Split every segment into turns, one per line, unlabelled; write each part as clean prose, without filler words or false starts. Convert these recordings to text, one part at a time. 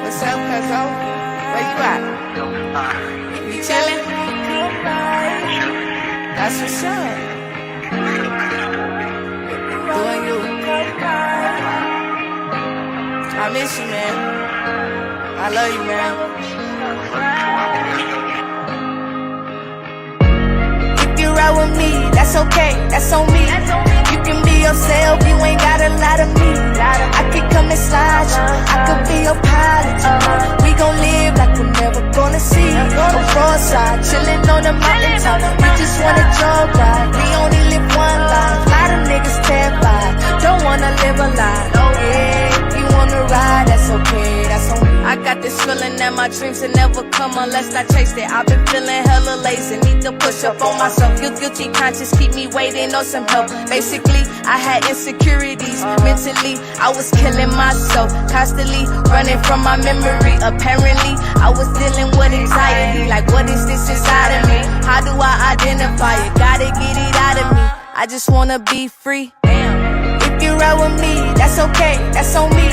What's up, cuzzo? Where you at? You chillin'? That's what's up. Doing you. I miss you, man. I love you, man. If you ride with me, that's okay, that's on me. You can be yourself, you ain't gotta lie to me. I could come and slide you, I could be your pilot. We gon' live like we're never gonna see. On roadside, chillin' on the mountaintop. We just wanna jog ride, we only live one life. Lot of niggas terrified, don't wanna live a lie. Oh yeah, if you wanna ride, that's okay, that's on me. I got this feeling that my dreams will never come unless I chase it. I've been feeling hella lazy, need to push up on myself. Guilty conscience keep me waiting on some help. Basically, I had insecurities. Mentally, I was killing myself. Constantly running from my memory. Apparently, I was dealing with anxiety. Like, what is this inside of me? How do I identify it? Gotta get it out of me. I just wanna be free. If you ride with me, that's okay, that's on me.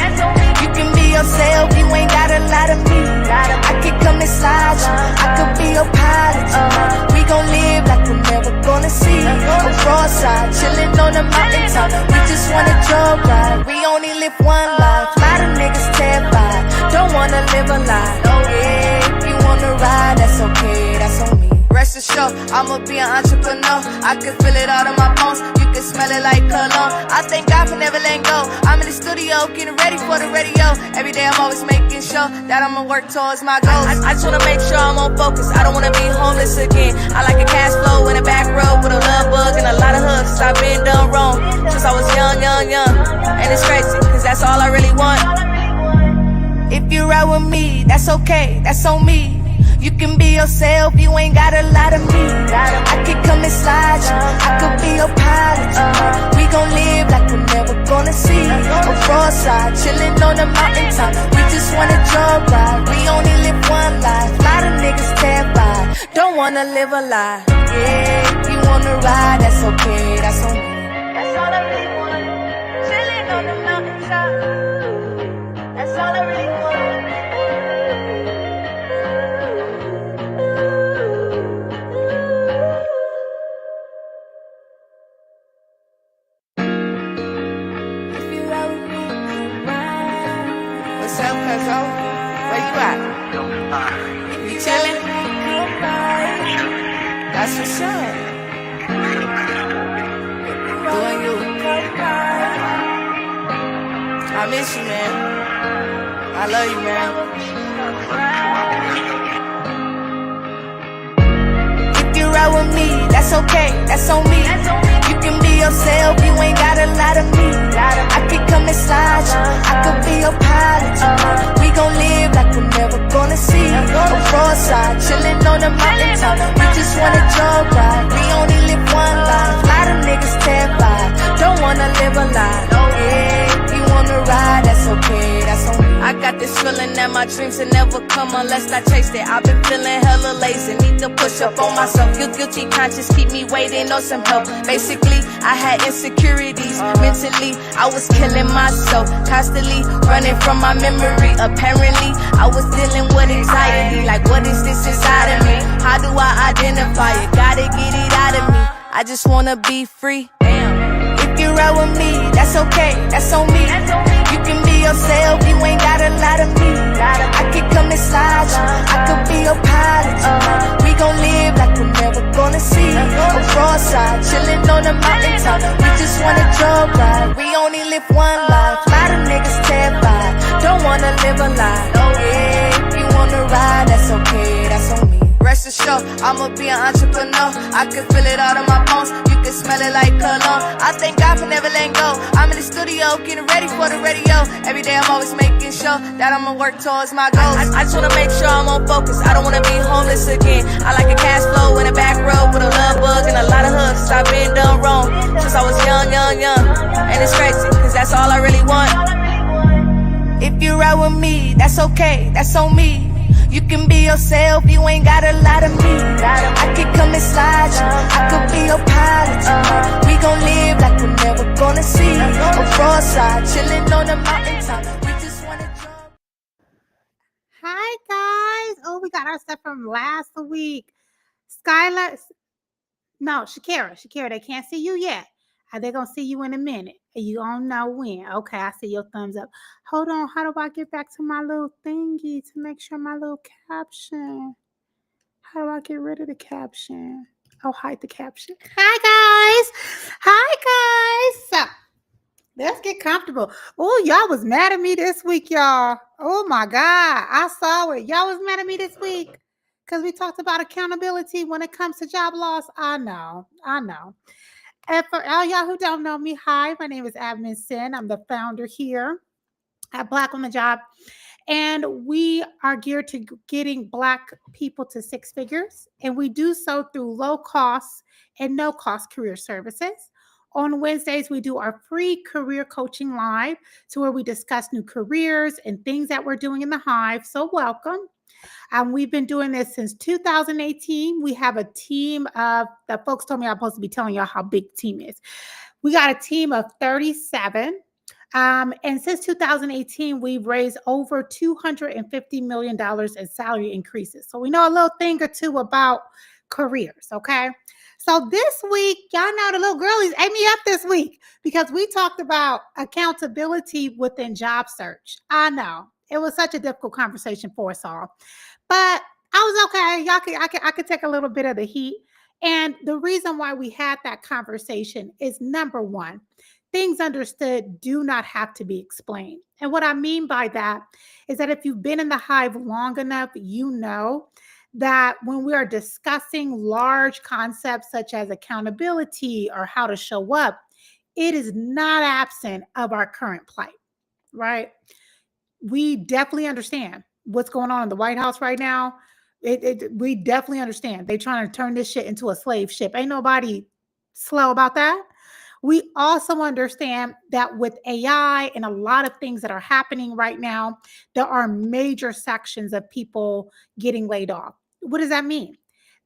You can be yourself, you ain't gotta lie to me. I could come and slide you, I could be your pilot. We gon' live like we're never gonna see. On roadside, chillin' on the mountaintop. We just wanna jog ride, we only live one life. Lot of niggas terrified, don't wanna live a lie. Oh yeah, if you wanna ride, that's okay, that's on me. Rest assured, I'ma be an entrepreneur. I can feel it all in my bones. You can smell it like cologne. I thank God for never letting go. I'm in the studio, getting ready for the radio. Every day I'm always making sure that I'ma work towards my goals. I just wanna make sure I'm on focus. I don't wanna be homeless again. I like a cash flow in a back road with a love bug and a lot of hugs. I've been done wrong since I was young. And it's crazy, cause that's all I really want. If you ride with me, that's okay, that's on me. You can be yourself, you ain't gotta lie to me. I could come and slide you, I could be your pilot. We gon' live like we're never gonna see. On roadside, chillin' on the mountaintop. We just wanna jog ride, we only live one life. Lot of niggas terrified, don't wanna live a lie. Yeah, if you wanna ride, that's okay, that's on me. That's all I really want, chillin' on the mountaintop. That's all I really want. What's up, cuzzo? Where you at? You chillin'? That's what's up. Doing you. I miss you, man. I love you, man. If you ride with me, that's okay, that's on me. You can be yourself, you ain't gotta lie to me. I could come and slide you, I could be your pilot. We gon' live like we're never gonna see. On roadside, chillin' on the mountaintop. We just wanna jog ride, we only live one life. Lot of niggas terrified, don't wanna live a lie. Oh yeah, if you wanna ride, that's okay, that's on me. I got this feeling that my dreams will never come unless I chase it. I've been feeling hella lazy, need to push up on myself. Guilty conscience keep me waiting on some help. Basically, I had insecurities. Mentally, I was killing myself. Constantly running from my memory. Apparently, I was dealing with anxiety. Like, what is this inside of me? How do I identify it? Gotta get it out of me. I just wanna be free. If you ride with me, that's okay, that's on me. You can be yourself, you ain't gotta lie to me. I could come and slide you, I could be your pilot. We gon' live like we're never gonna see. On roadside, chillin' on the mountaintop. We just wanna jog ride, we only live one life. Lot of niggas terrified, don't wanna live a lie. Oh yeah, if you wanna ride, that's okay, that's on me. Rest assured, I'ma be an entrepreneur. I can feel it all in my bones. You can smell it like cologne. I thank God for never letting go. I'm in the studio, getting ready for the radio. Every day I'm always making sure that I'ma work towards my goals. I just wanna make sure I'm on focus. I don't wanna be homeless again. I like a cash flow in a back road with a love bug and a lot of hugs. I've been done wrong since I was young. And it's crazy, cause that's all I really want. If you ride with me, that's okay, that's on me. You can be yourself, you ain't gotta lie to me. I could come and slide you, I could be your pilot. We gon' live like we're never gonna see. On roadside, chillin' on the mountaintop. We just wanna jump.
got our stuff from last week. Skylar, no, Shakira, they can't see you yet. They're gonna see you in a minute. You don't know when. Okay, I see your thumbs up. Hold on, how do I get back to my little thingy to make sure my little caption? How do I get rid of the caption? Oh, hide the caption. Hi guys. Hi guys. So let's get comfortable. Oh, y'all was mad at me this week, y'all. Oh my God. I saw it. Y'all was mad at me this week because we talked about accountability when it comes to job loss. I know. I know. And for all y'all who don't know me, hi, my name is Admin Sin. I'm the founder here at Black on the Job. And we are geared to getting Black people to six figures. And we do so through low cost and no cost career services. On Wednesdays, we do our free career coaching live to where we discuss new careers and things that we're doing in the Hive. So welcome. We've been doing this since 2018. We have a team of, the folks told me I'm supposed to be telling y'all how big the team is. We got a team of 37. And since 2018, we've raised over $250 million in salary increases. So we know a little thing or two about careers, okay? So this week, y'all know the little girlies ate me up this week because we talked about accountability within job search. I know it was such a difficult conversation for us all, but I was okay. I could take a little bit of the heat. And the reason why we had that conversation is number one, things understood do not have to be explained. And what I mean by that is that if you've been in the Hive long enough, you know that when we are discussing large concepts such as accountability or how to show up, it is not absent of our current plight, right? We definitely understand what's going on in the White House right now. We definitely understand. They're trying to turn this shit into a slave ship. Ain't nobody slow about that. We also understand that with AI and a lot of things that are happening right now, there are major sections of people getting laid off. What does that mean?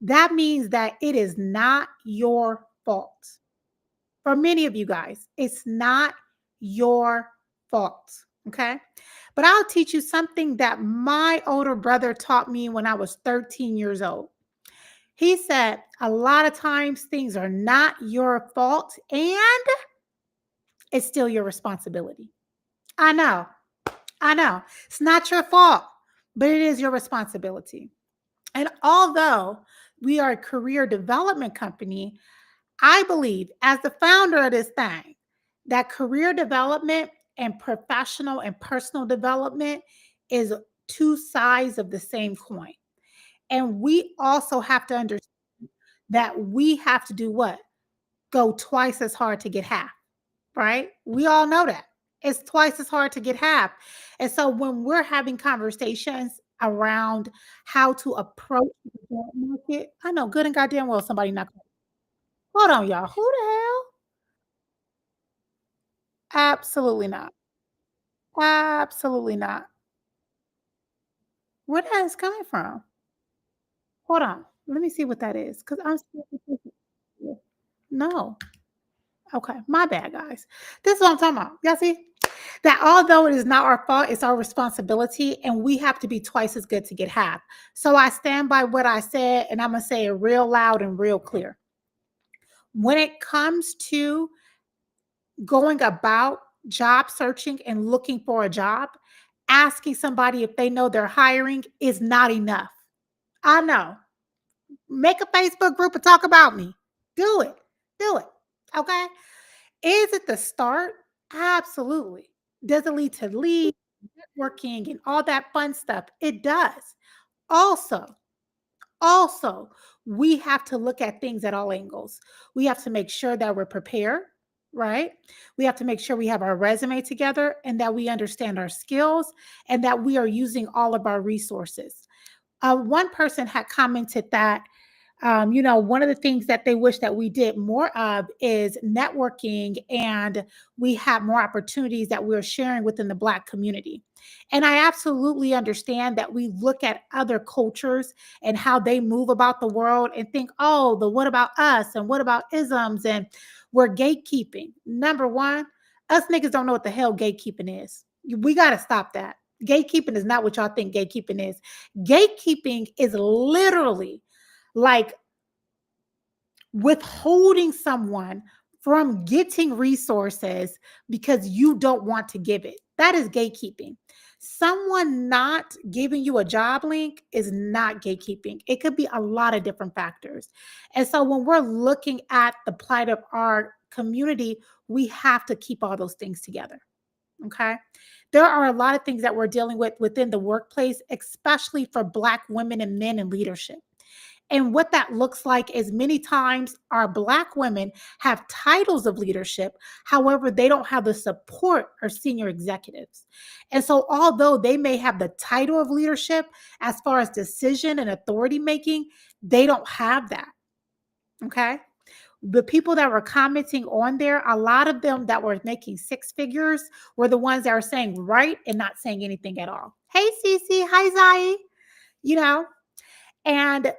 That means that it is not your fault. For many of you guys, it's not your fault. Okay. But I'll teach you something that my older brother taught me when I was 13 years old. He said, a lot of times things are not your fault and it's still your responsibility. I know. I know. It's not your fault, but it is your responsibility. And although we are a career development company, I believe, as the founder of this thing, that career development and professional and personal development is two sides of the same coin. And we also have to understand that we have to do what? Go twice as hard to get half, right? We all know that. It's twice as hard to get half. And so when we're having conversations around how to approach the job market, I know good and goddamn well somebody not. Hold on, y'all. Who the hell? Absolutely not. Absolutely not. Where that is coming from? Hold on. Let me see what that is. Because I'm still no. Okay. My bad, guys. This is what I'm talking about. Y'all see? That although it is not our fault, it's our responsibility, and we have to be twice as good to get half. So I stand by what I said, and I'm gonna say it real loud and real clear. When it comes to going about job searching and looking for a job, asking somebody if they know they're hiring is not enough. I know. Make a Facebook group and talk about me. Do it. Do it. Okay. Is it the start? Absolutely. Does it lead to lead, networking, and all that fun stuff? It does. Also, also, we have to look at things at all angles. We have to make sure that we're prepared, right? We have to make sure we have our resume together and that we understand our skills and that we are using all of our resources. One person had commented that one of the things that they wish that we did more of is networking and we have more opportunities that we're sharing within the Black community. And I absolutely understand that we look at other cultures and how they move about the world and think, oh, the what about us and what about isms and we're gatekeeping. Number one, us niggas don't know what the hell gatekeeping is. We got to stop that. Gatekeeping is not what y'all think gatekeeping is. Gatekeeping is literally like withholding someone from getting resources because you don't want to give it. That is gatekeeping. Someone not giving you a job link is not gatekeeping. It could be a lot of different factors. And so when we're looking at the plight of our community, we have to keep all those things together. Okay. There are a lot of things that we're dealing with within the workplace, especially for Black women and men in leadership. And what that looks like is many times our Black women have titles of leadership. However, they don't have the support of senior executives. And so, although they may have the title of leadership as far as decision and authority making, they don't have that. Okay. The people that were commenting on there, a lot of them that were making six figures were the ones that are saying right and not saying anything at all. Hey, Cece. Hi, Zai. You know, and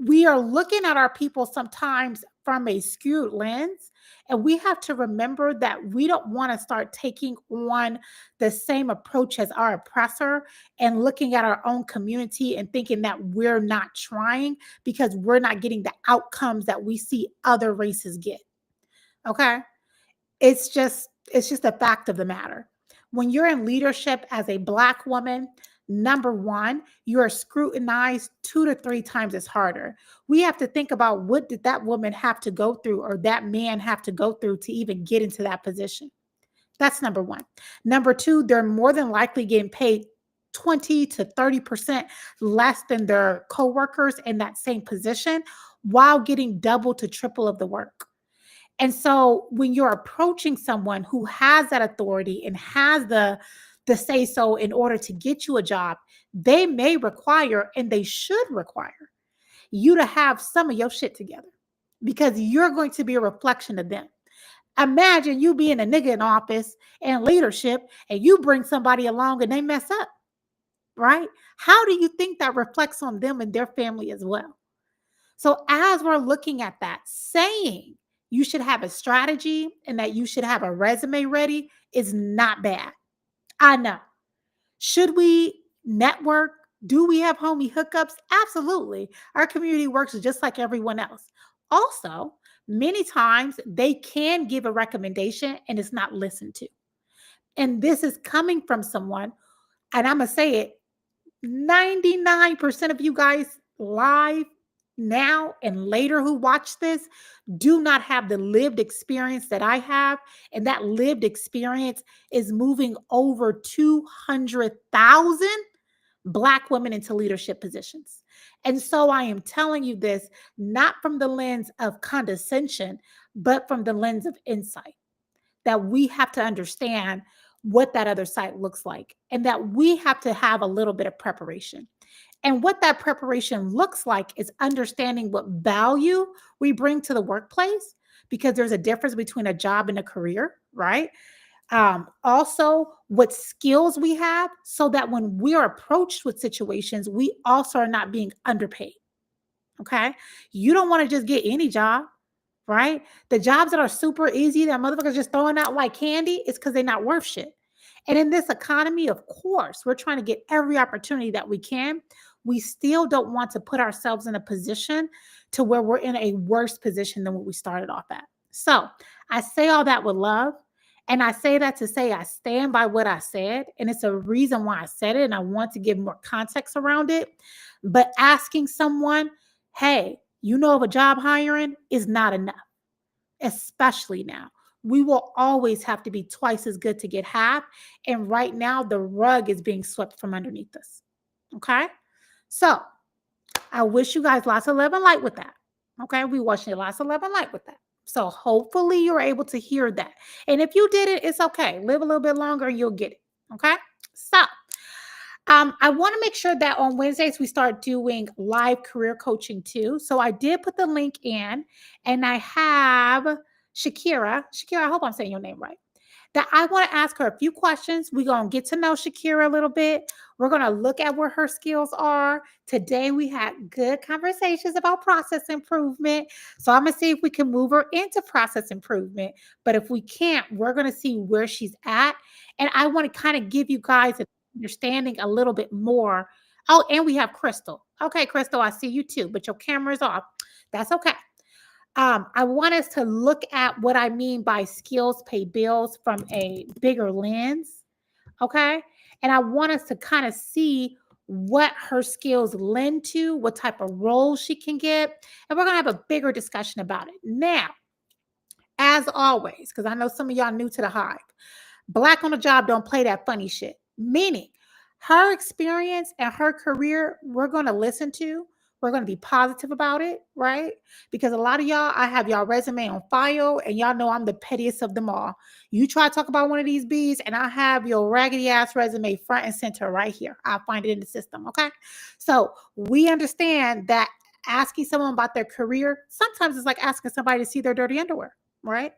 we are looking at our people sometimes from a skewed lens. And we have to remember that we don't want to start taking on the same approach as our oppressor and looking at our own community and thinking that we're not trying because we're not getting the outcomes that we see other races get. Okay. It's just a fact of the matter. When you're in leadership as a Black woman, number one, you are scrutinized 2 to 3 times as harder. We have to think about what did that woman have to go through or that man have to go through to even get into that position. That's number one. Number two, they're more than likely getting paid 20 to 30% less than their coworkers in that same position while getting double to triple of the work. And so when you're approaching someone who has that authority and has the say so in order to get you a job, they may require and they should require you to have some of your shit together because you're going to be a reflection of them. Imagine you being a nigga in office and leadership and you bring somebody along and they mess up, right? How do you think that reflects on them and their family as well? So as we're looking at that, saying you should have a strategy and that you should have a resume ready is not bad. I know. Should we network? Do we have homie hookups? Absolutely. Our community works just like everyone else. Also, many times they can give a recommendation and it's not listened to. And this is coming from someone, and I'm going to say it, 99% of you guys live now and later who watch this do not have the lived experience that I have. And that lived experience is moving over 200,000 Black women into leadership positions. And so I am telling you this not from the lens of condescension, but from the lens of insight that we have to understand what that other side looks like and that we have to have a little bit of preparation. And what that preparation looks like is understanding what value we bring to the workplace because there's a difference between a job and a career, right? Also, what skills we have so that when we are approached with situations, we also are not being underpaid. Okay. You don't want to just get any job, right? The jobs that are super easy that motherfuckers just throwing out like candy, it's because they're not worth shit. And in this economy, of course, we're trying to get every opportunity that we can. We still don't want to put ourselves in a position to where we're in a worse position than what we started off at. So I say all that with love. And I say that to say I stand by what I said. And it's a reason why I said it. And I want to give more context around it. But asking someone, hey, you know, of a job hiring is not enough, especially now. We will always have to be twice as good to get half. And right now, the rug is being swept from underneath us. Okay. So I wish you guys lots of love and light with that. Okay. We wish you lots of love and light with that. So hopefully you're able to hear that. And if you did it, it's okay. Live a little bit longer and you'll get it. Okay. So I want to make sure that on Wednesdays we start doing live career coaching too. So I did put the link in and I have Shakira. Shakira, I hope I'm saying your name right. That I want to ask her a few questions. We're going to get to know Shakira a little bit. We're going to look at where her skills are. Today, we had good conversations about process improvement. So I'm going to see if we can move her into process improvement. But if we can't, we're going to see where she's at. And I want to kind of give you guys understanding a little bit more. Oh, and we have Crystal. Okay, Crystal, I see you too, but your camera is off. That's okay. I want us to look at what I mean by skills pay bills from a bigger lens. Okay. And I want us to kind of see what her skills lend to, what type of role she can get. And we're going to have a bigger discussion about it. Now, as always, because I know some of y'all new to the Hive, Black on the job don't play that funny shit. Meaning, her experience and her career, we're going to listen to. We're going to be positive about it, right? Because a lot of y'all, I have y'all resume on file, and y'all know I'm the pettiest of them all. You try to talk about one of these bees, and I have your raggedy ass resume front and center right here. I'll find it in the system, okay? So we understand that asking someone about their career sometimes it's like asking somebody to see their dirty underwear, right?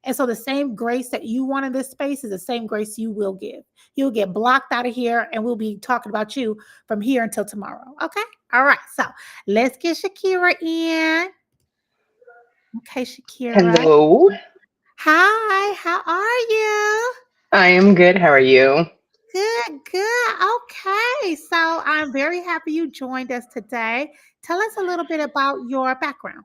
And so the same grace that you want in this space is the same grace you will give. You'll get blocked out of here, and we'll be talking about you from here until tomorrow. Okay? All right. So let's get Shakira in. Okay, Shakira.
Hello.
Hi, how are you?
I am good. How are you?
Good, good. Okay. So I'm very happy you joined us today. Tell us a little bit about your background.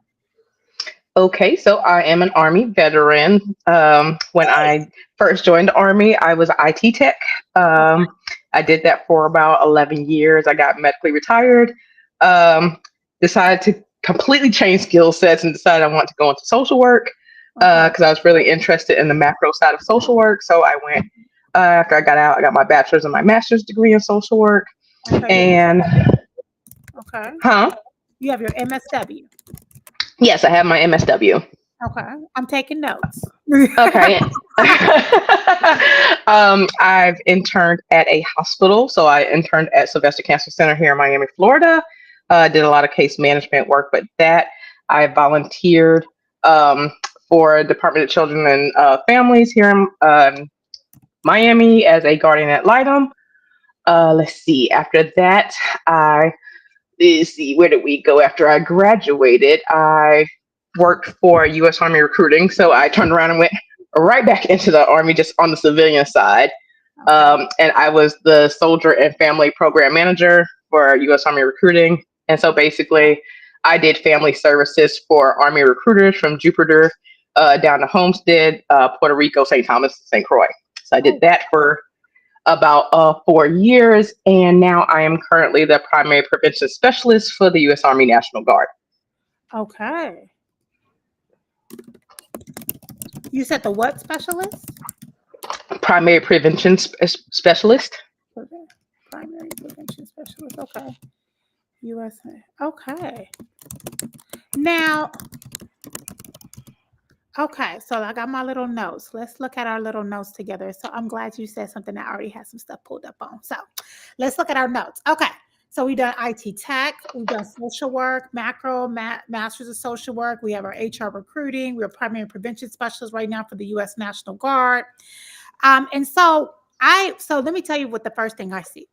Okay, so I am an Army veteran. When
Hey.
I first joined the Army, I was IT tech.
Okay.
I did that for about 11 years. I got medically retired. Um, Decided to completely change skill sets and decided I want to go into social work
Okay.
because I was really interested in the macro side of social work. So I went, after I got out, I got my bachelor's and my master's degree in social work.
Okay. You have
And,
okay.
huh?
You have your MSW.
Yes, I have my MSW.
Okay. I'm taking notes.
Okay. I've interned at a hospital. So I interned at Sylvester Cancer Center here in Miami, Florida. Did a lot of case management work, but that I volunteered um, for Department of Children and Families here in Miami as a guardian ad litem. Let's see. After that, let's see, where did we go after I graduated? I worked for U.S. Army recruiting, so I turned around and went right back into the Army, just on the civilian side.
Okay.
And I was the soldier and family program manager for U.S. Army recruiting. And so basically, I did family services for Army recruiters from Jupiter down to Homestead, Puerto Rico, St. Thomas, St. Croix. So I did that for about 4 years, and now I am currently the primary prevention specialist for the U.S. Army National Guard.
Okay. You said the what specialist?
Primary prevention specialist.
Okay. Primary prevention specialist. Okay. USA. Okay. Now, okay. So I got my little notes. Let's look at our little notes together. So I'm glad you said something that I already had some stuff pulled up on. So let's look at our notes. Okay. So we've done IT tech, we've done social work, masters of social work. We have our HR recruiting. We're primary prevention specialist right now for the U.S. National Guard. And so let me tell you what the first thing I see.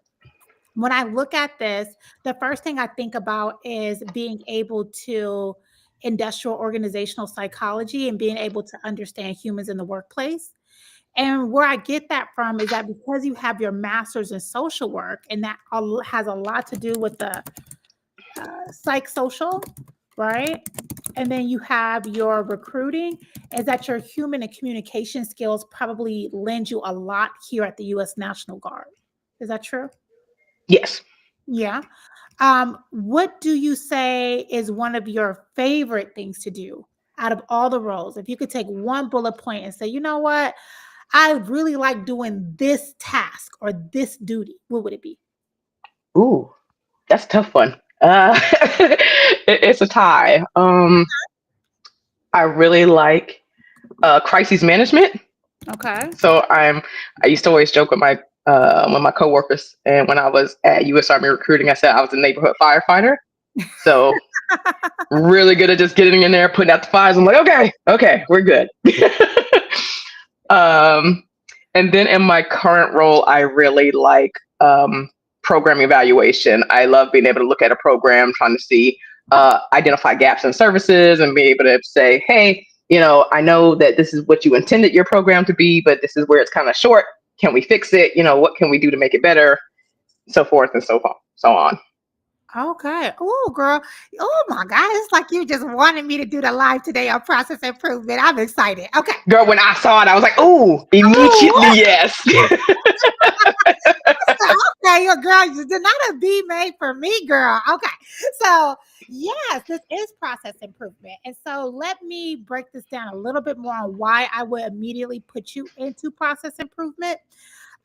When I look at this, the first thing I think about is being able to industrial organizational psychology and being able to understand humans in the workplace. And where I get that from is that because you have your master's in social work, and that has a lot to do with the psych social, right? And then you have your recruiting, is that your human and communication skills probably lend you a lot here at the U.S. National Guard. Is that true?
Yes.
Yeah. What do you say is one of your favorite things to do out of all the roles? If you could take one bullet point and say, you know what, I really like doing this task or this duty, what would it be?
Ooh, that's a tough one. It's a tie. I really like crisis management.
Okay.
So I used to always joke with my coworkers, and when I was at U.S. Army recruiting, I said I was a neighborhood firefighter. So really good at just getting in there, putting out the fires. I'm like, okay, we're good. um, and then in my current role, I really like program evaluation. I love being able to look at a program, trying to see identify gaps in services, and be able to say, hey, I know that this is what you intended your program to be, but this is where it's kind of short. Can we fix it? What can we do to make it better? So forth and so on.
Okay. Oh, girl. Oh my God. It's like you just wanted me to do the live today on process improvement. I'm excited. Okay.
Girl, when I saw it, I was like, "Ooh, immediately,
Oh,
yes."
okay, your girl, you did not a B made for me, girl. Okay. So yes, this is process improvement. And so let me break this down a little bit more on why I would immediately put you into process improvement.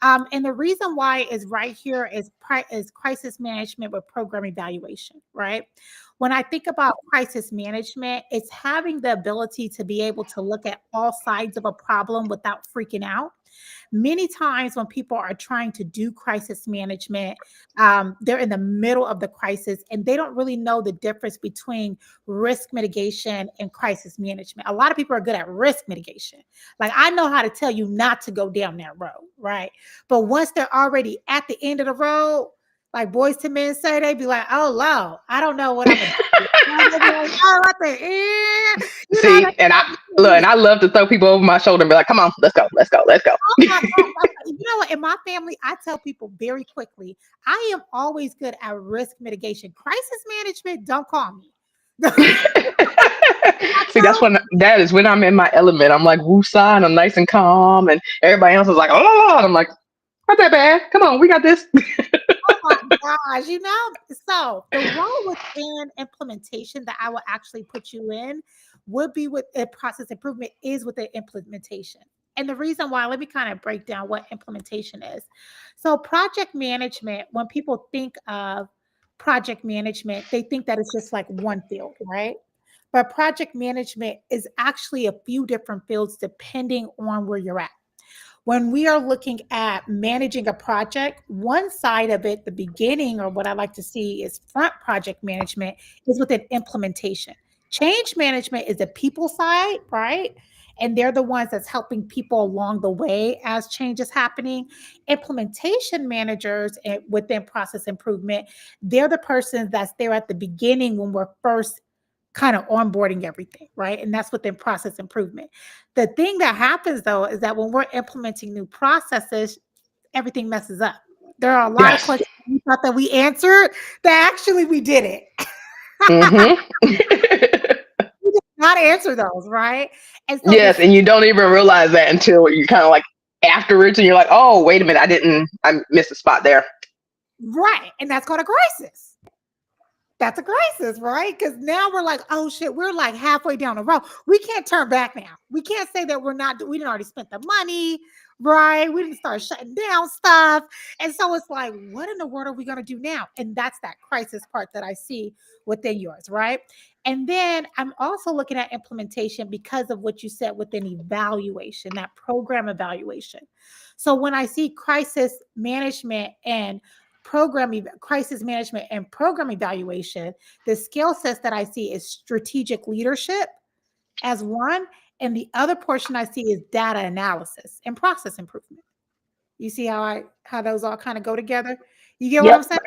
And the reason why is right here is crisis management with program evaluation, right? When I think about crisis management, it's having the ability to be able to look at all sides of a problem without freaking out. Many times when people are trying to do crisis management, they're in the middle of the crisis and they don't really know the difference between risk mitigation and crisis management. A lot of people are good at risk mitigation. Like, I know how to tell you not to go down that road, right? But once they're already at the end of the road, like Boys to Men say, they be like, "Oh, Lord, I don't know what I'm gonna do." They be like, "Oh, what the you know,
See, and I love to throw people over my shoulder and be like, "Come on, let's go, let's go, let's go."
oh my God. You know what? In my family, I tell people very quickly, I am always good at risk mitigation. Crisis management, don't call me. I
See,
tell
that is when I'm in my element. I'm like woosah, and I'm nice and calm, and everybody else is like, "Oh," and I'm like, "Not that bad. Come on, we got this."
oh my gosh, so the role within implementation that I would actually put you in would be with a process improvement is with the implementation. And the reason why, let me kind of break down what implementation is. So, project management, when people think of project management, they think that it's just like one field, right? But project management is actually a few different fields depending on where you're at. When we are looking at managing a project, one side of it, the beginning, or what I like to see is front project management, is with an implementation. Change management is the people side, right? And they're the ones that's helping people along the way as change is happening. Implementation managers within process improvement, they're the person that's there at the beginning when we're first kind of onboarding everything, right? And that's within process improvement. The thing that happens though is that when we're implementing new processes, everything messes up. There are a lot of
Yes.
questions we thought that we answered that actually we did it.
Hmm.
We did not answer those, right? And so
Yes, and you don't even realize that until you kind of like afterwards, and you're like, "Oh, wait a minute, I missed a spot there."
right. And that's called a crisis. That's a crisis, right? Because now we're like, oh shit, we're like halfway down the road. We can't turn back now. We can't say that we didn't already spent the money, right? We didn't start shutting down stuff. And so it's like, what in the world are we going to do now? And that's that crisis part that I see within yours, right? And then I'm also looking at implementation because of what you said within evaluation, that program evaluation. So when I see crisis management and program evaluation, the skill sets that I see is strategic leadership as one, and the other portion I see is data analysis and process improvement. You see how those all kind of go together? You get what I'm
Yep.
saying?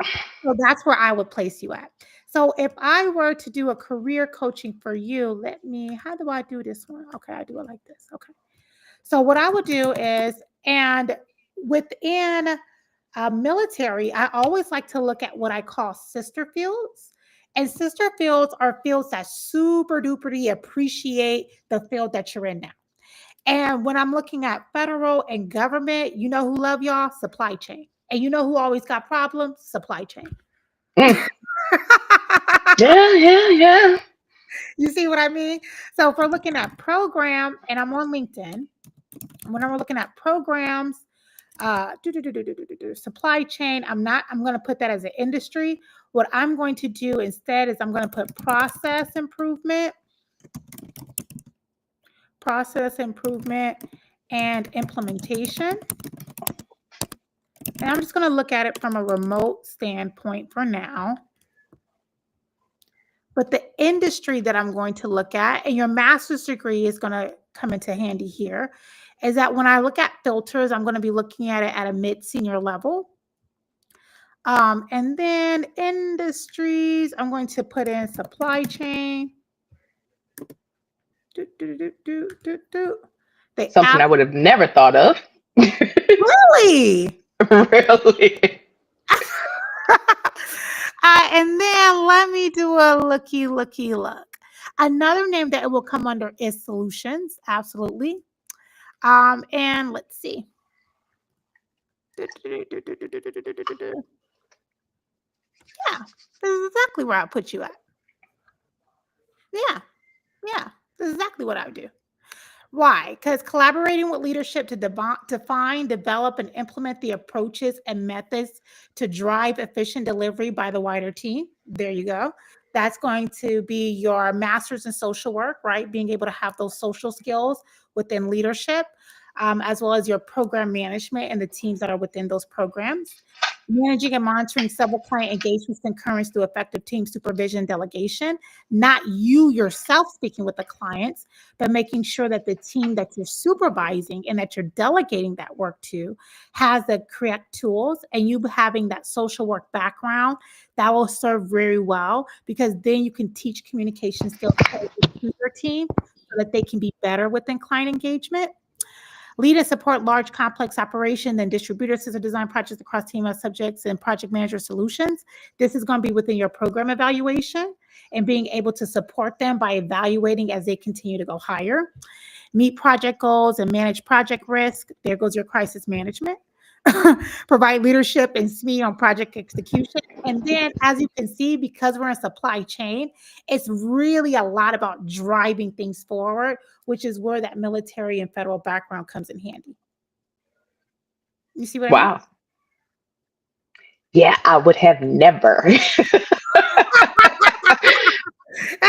So that's where I would place you at. So if I were to do a career coaching for you, how do I do this one? Okay, I do it like this. Okay. So what I would do is, and within military, I always like to look at what I call sister fields. And sister fields are fields that super duper appreciate the field that you're in now. And when I'm looking at federal and government, you know who love y'all? Supply chain. And you know who always got problems? Supply chain.
Mm. Yeah, yeah, yeah.
You see what I mean? So if we're looking at program, and I'm on LinkedIn, when I'm looking at programs, supply chain, I'm going to put that as an industry. What I'm going to do instead is I'm going to put process improvement and implementation. And I'm just going to look at it from a remote standpoint for now. But the industry that I'm going to look at, and your master's degree is going to come into handy here, is that when I look at filters, I'm going to be looking at it at a mid-senior level. And then industries, I'm going to put in supply chain.
Something I would have never thought of.
Really?
Really.
And then let me do a looky look. Another name that it will come under is solutions. Absolutely. And let's see. Yeah, this is exactly where I put you at. Yeah, yeah, this is exactly what I would do. Why? Because collaborating with leadership to define, develop, and implement the approaches and methods to drive efficient delivery by the wider team. There you go. That's going to be your master's in social work, right? Being able to have those social skills within leadership, as well as your program management and the teams that are within those programs. Managing and monitoring several client engagements concurrence through effective team supervision and delegation, not you yourself speaking with the clients, but making sure that the team that you're supervising and that you're delegating that work to has the correct tools, and you having that social work background that will serve very well, because then you can teach communication skills to your team so that they can be better within client engagement. Lead and support large complex operation and distributor system design projects across team of subjects and project manager solutions. This is going to be within your program evaluation and being able to support them by evaluating as they continue to go higher. Meet project goals and manage project risk. There goes your crisis management. Provide leadership and speed on project execution. And then, as you can see, because we're in supply chain, it's really a lot about driving things forward, which is where that military and federal background comes in handy. You see what I mean?
Wow. Yeah, I would have never.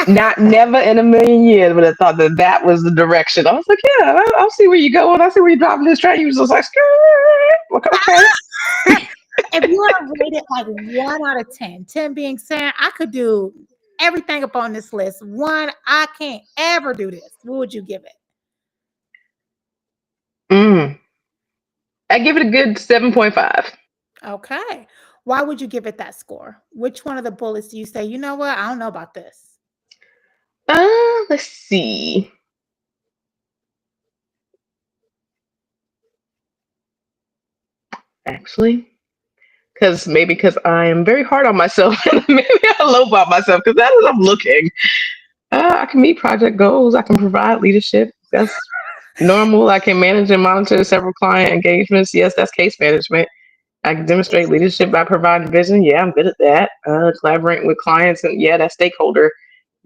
Not never in a million years would have thought that that was the direction. I was like, yeah, I'll see where you're going. I see where you're driving this train. You was just like, okay.
If you were to rate it like 1 out of 10, 10 being saying I could do everything up on this list, 1, I can't ever do this, what would you give it?
I give it a good 7.5.
Okay. Why would you give it that score? Which one of the bullets do you say, you know what? I don't know about this.
Let's see. Actually, because I am very hard on myself, and maybe I lowball myself because that is I'm looking. I can meet project goals. I can provide leadership. That's normal. I can manage and monitor several client engagements. Yes, that's case management. I can demonstrate leadership by providing vision. Yeah, I'm good at that. Collaborating with clients, and yeah, that's stakeholder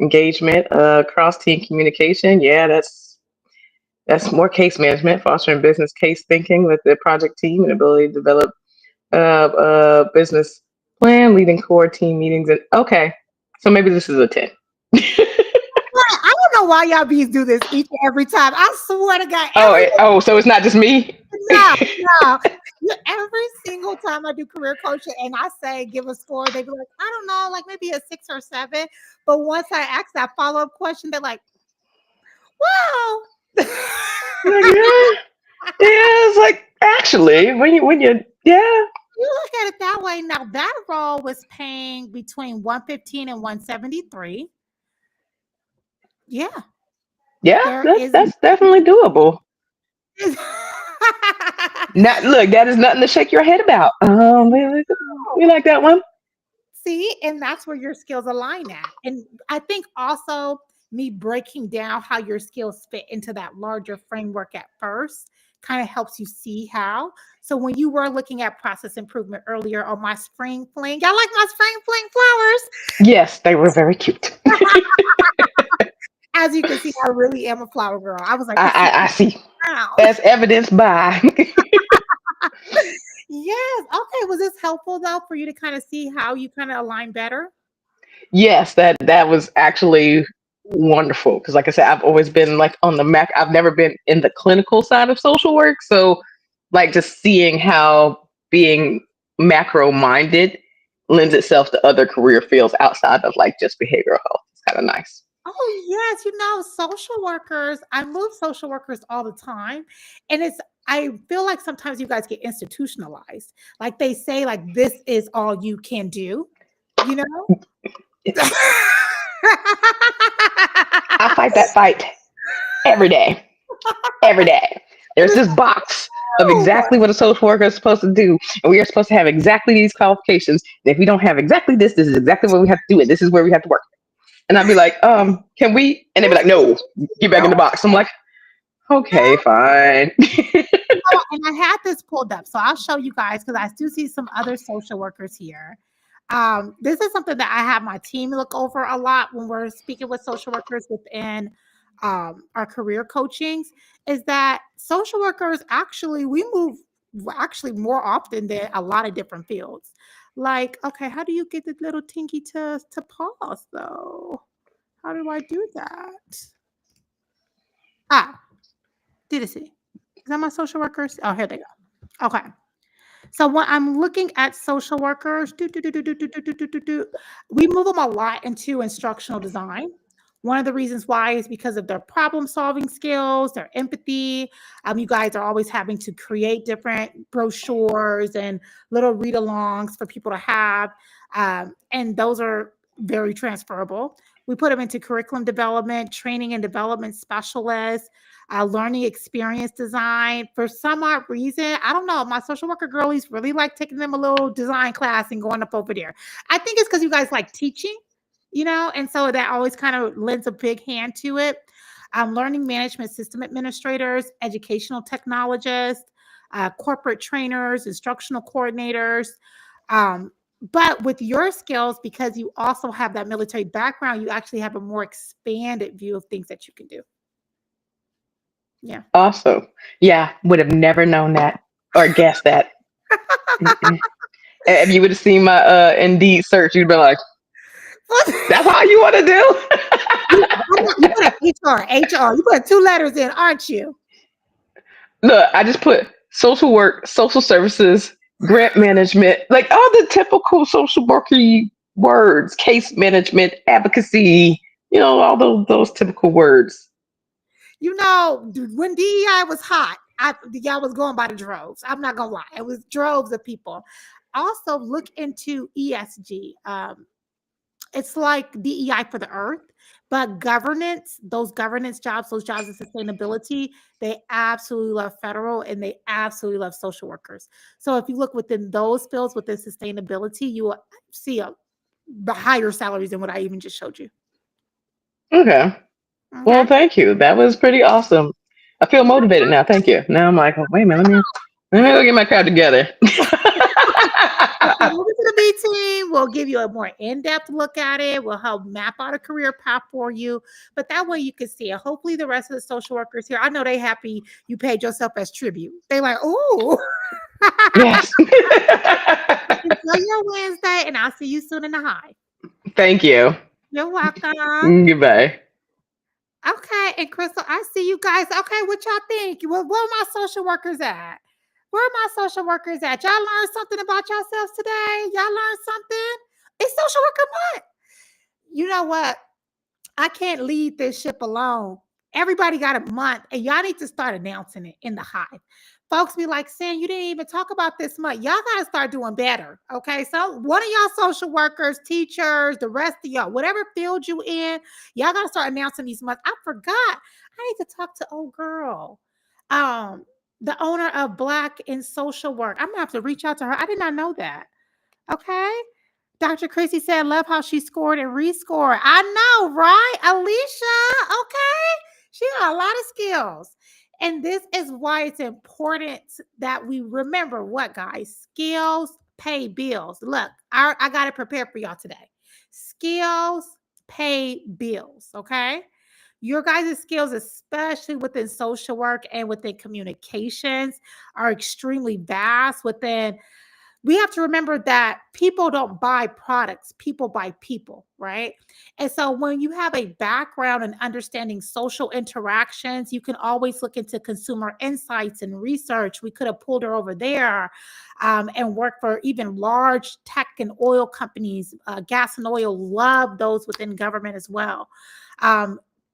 engagement. Cross team communication. Yeah, that's more case management, fostering business case thinking with the project team and ability to develop business plan, leading core team meetings. And okay, so maybe this is a 10.
I don't know why y'all bees do this each and every time. I swear to God,
So it's not just me.
no. Every single time I do career coaching and I say give a score, they be like, I don't know, like maybe a 6 or 7. But once I ask that follow-up question, they're like, wow.
Like, yeah, it's like actually when you yeah.
You look at it that way. Now that role was paying between 115 and 173. Yeah,
Yeah,
there
that's
is.
that's definitely doable. Not look, that is nothing to shake your head about. We like that one.
See, and that's where your skills align at. And I think also me breaking down how your skills fit into that larger framework at first kind of helps you see how. So when you were looking at process improvement earlier on my spring fling, y'all like my spring fling flowers?
Yes, they were very cute.
As you can see, I really am a flower girl. I was like,
I see.
wow.
As evidenced by.
Yes. Okay. Was this helpful though for you to kind of see how you kind of align better?
Yes, that was actually wonderful because, like I said, I've always been like on the Mac. I've never been in the clinical side of social work, so like just seeing how being macro minded lends itself to other career fields outside of like just behavioral health. It's kind of nice.
Oh, yes. Social workers, I move social workers all the time. And I feel like sometimes you guys get institutionalized. Like they say, like, this is all you can do, you know?
I fight that fight every day. Every day. There's this box of exactly what a social worker is supposed to do. And we are supposed to have exactly these qualifications. And if we don't have exactly this is exactly what we have to do. And this is where we have to work. And I'd be like, can we? And they'd be like, no, get back in the box. I'm like, okay, fine.
And I had this pulled up, so I'll show you guys because I do see some other social workers here. This is something that I have my team look over a lot when we're speaking with social workers within our career coachings. Is that social workers actually we move actually more often than a lot of different fields. Like, okay, how do you get the little tinky to pause though? How do I do that? Ah, did it see? Is that my social workers? Oh, here they go. Okay. So when I'm looking at social workers, we move them a lot into instructional design. One of the reasons why is because of their problem solving skills, their empathy. You guys are always having to create different brochures and little read alongs for people to have. And those are very transferable. We put them into curriculum development, training and development specialists, learning experience design. For some odd reason, I don't know, my social worker girlies really like taking them a little design class and going up over there. I think it's because you guys like teaching, and so that always kind of lends a big hand to it. Learning management system administrators, educational technologists, corporate trainers, instructional coordinators. But with your skills, because you also have that military background, you actually have a more expanded view of things that you can do. Yeah.
Awesome. Yeah, would have never known that or guessed that. Mm-mm. If you would have seen my Indeed search, you'd be like, that's all you want to do?
You put HR. You put 2 letters in, aren't you?
Look, I just put social work, social services, grant management, like all the typical social worker words, case management, advocacy, all those typical words.
When DEI was hot, y'all was going by the droves. I'm not gonna lie, it was droves of people. Also, look into ESG. It's like DEI for the earth, but governance, those governance jobs, those jobs of sustainability, they absolutely love federal and they absolutely love social workers. So if you look within those fields within sustainability, you will see the higher salaries than what I even just showed you.
Okay. Well,
Okay.
thank you. That was pretty awesome. I feel motivated now. Thank you. Now I'm like, oh, wait a minute, let me go get my crowd together.
Move to the B team. We'll give you a more in-depth look at it. We'll help map out a career path for you. But that way you can see it. Hopefully the rest of the social workers here, I know they happy you paid yourself as tribute. They like, ooh.
Yes.
Enjoy your Wednesday, and I'll see you soon in the Hive.
Thank you.
You're welcome.
Goodbye.
Okay, and Crystal, I see you guys. Okay, what y'all think? Where my social workers at? Where are my social workers at? Y'all learned something about yourselves today? Y'all learned something? It's social worker month. You know what? I can't lead this ship alone. Everybody got a month, and y'all need to start announcing it in the Hive. Folks be like, Sam, you didn't even talk about this month. Y'all got to start doing better. Okay. So, one of y'all social workers, teachers, the rest of y'all, whatever field you in, y'all got to start announcing these months. I forgot. I need to talk to old girl, the owner of Black in Social Work. I'm going to have to reach out to her. I did not know that. Okay. Dr. Chrissy said, love how she scored and rescored. I know, right? Alicia, okay? She got a lot of skills. And this is why it's important that we remember what, guys? Skills pay bills. Look, I got it prepared for y'all today. Skills pay bills, okay? Your guys' skills, especially within social work and within communications, are extremely vast within. We have to remember that people don't buy products, people buy people, right? And so when you have a background in understanding social interactions, you can always look into consumer insights and research. We could have pulled her over there and worked for even large tech and oil companies. Gas and oil love those within government as well.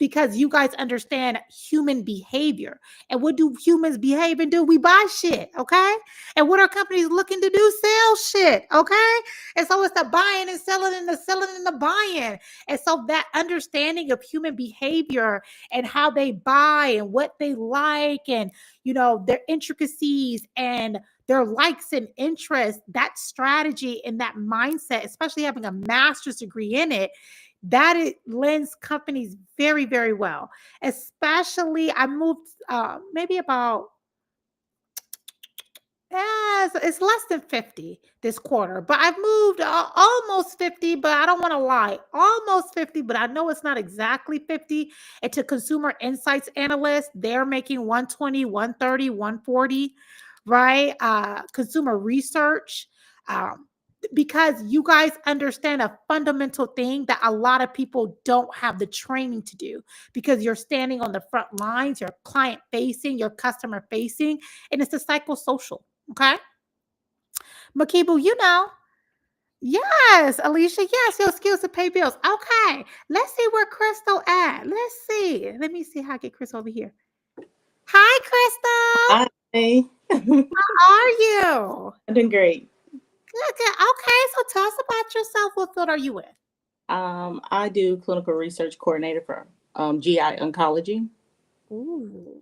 because you guys understand human behavior. And what do humans behave and do? We buy shit, okay? And what are companies looking to do? Sell shit, okay? And so it's the buying and selling and the buying. And so that understanding of human behavior and how they buy and what they like and, you know, their intricacies and their likes and interests, that strategy and that mindset, especially having a master's degree in it, that it lends companies very, very well. Especially, I moved maybe about it's less than 50 this quarter, but I've moved almost 50, but I don't want to lie. Almost 50, but I know it's not exactly 50. And to consumer insights analysts, they're making 120, 130, 140, right? Consumer research. Because you guys understand a fundamental thing that a lot of people don't have the training to do because you're standing on the front lines, you're client facing, you're customer facing, and it's a psychosocial. Okay. Makibu, you know. Yes, Alicia. Yes, your skills to pay bills. Okay. Let's see where Crystal at. Let's see. Let me see how I get Chris over here. Hi, Crystal.
Hi.
How are you?
I'm doing great.
Good. Okay. So tell us about yourself. What field are you in?
I do clinical research coordinator for GI oncology.
Ooh,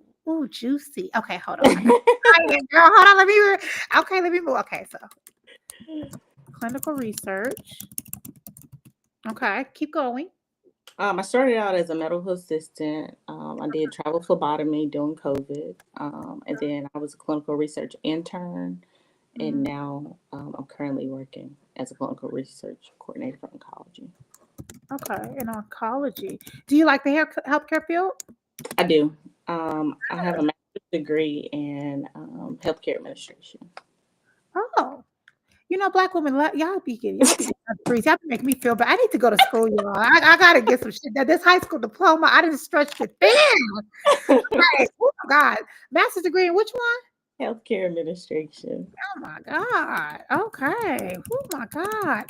juicy. Okay, hold on. Girl, hold on. Let me move. Okay, so clinical research. Okay, keep going.
I started out as a medical assistant. I did travel phlebotomy during COVID, and then I was a clinical research intern, and now I'm currently working as a clinical research coordinator for oncology.
Okay, in oncology. Do you like the healthcare field?
I do. I have a master's degree in healthcare administration.
Oh, you know, Black women, y'all be getting degrees. Y'all be making me feel bad. I need to go to school, y'all. I gotta get some shit. This high school diploma, I didn't stretch it thin. Right. Oh my God, master's degree in which one?
Healthcare administration.
Oh my God. Okay. Oh my God.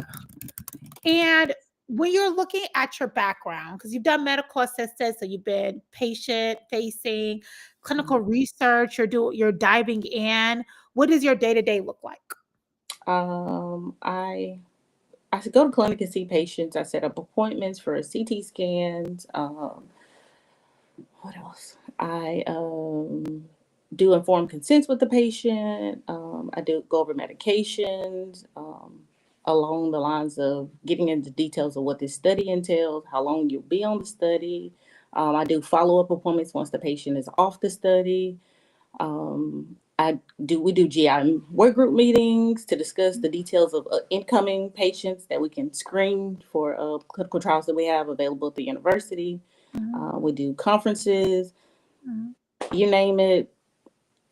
And when you're looking at your background, because you've done medical assistance, so you've been patient facing, clinical research, you're diving in. What does your day-to-day look like?
I go to clinic and see patients. I set up appointments for CT scans. What else? I do informed consents with the patient. I do go over medications along the lines of getting into details of what this study entails, how long you'll be on the study. I do follow-up appointments once the patient is off the study. We do GI work group meetings to discuss the details of incoming patients that we can screen for clinical trials that we have available at the university. We do conferences, you name it.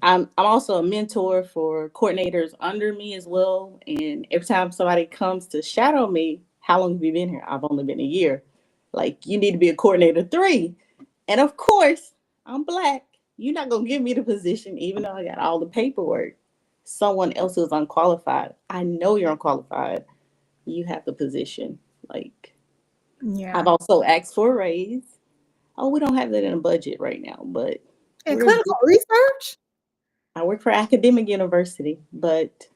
I'm also a mentor for coordinators under me as well. And every time somebody comes to shadow me, how long have you been here? I've only been a year. Like, you need to be a coordinator 3. And of course, I'm Black. You're not going to give me the position, even though I got all the paperwork. Someone else who's unqualified. I know you're unqualified. You have the position. Like,
Yeah.
I've also asked for a raise. Oh, we don't have that in a budget right now, but
in clinical research?
I work for academic university, but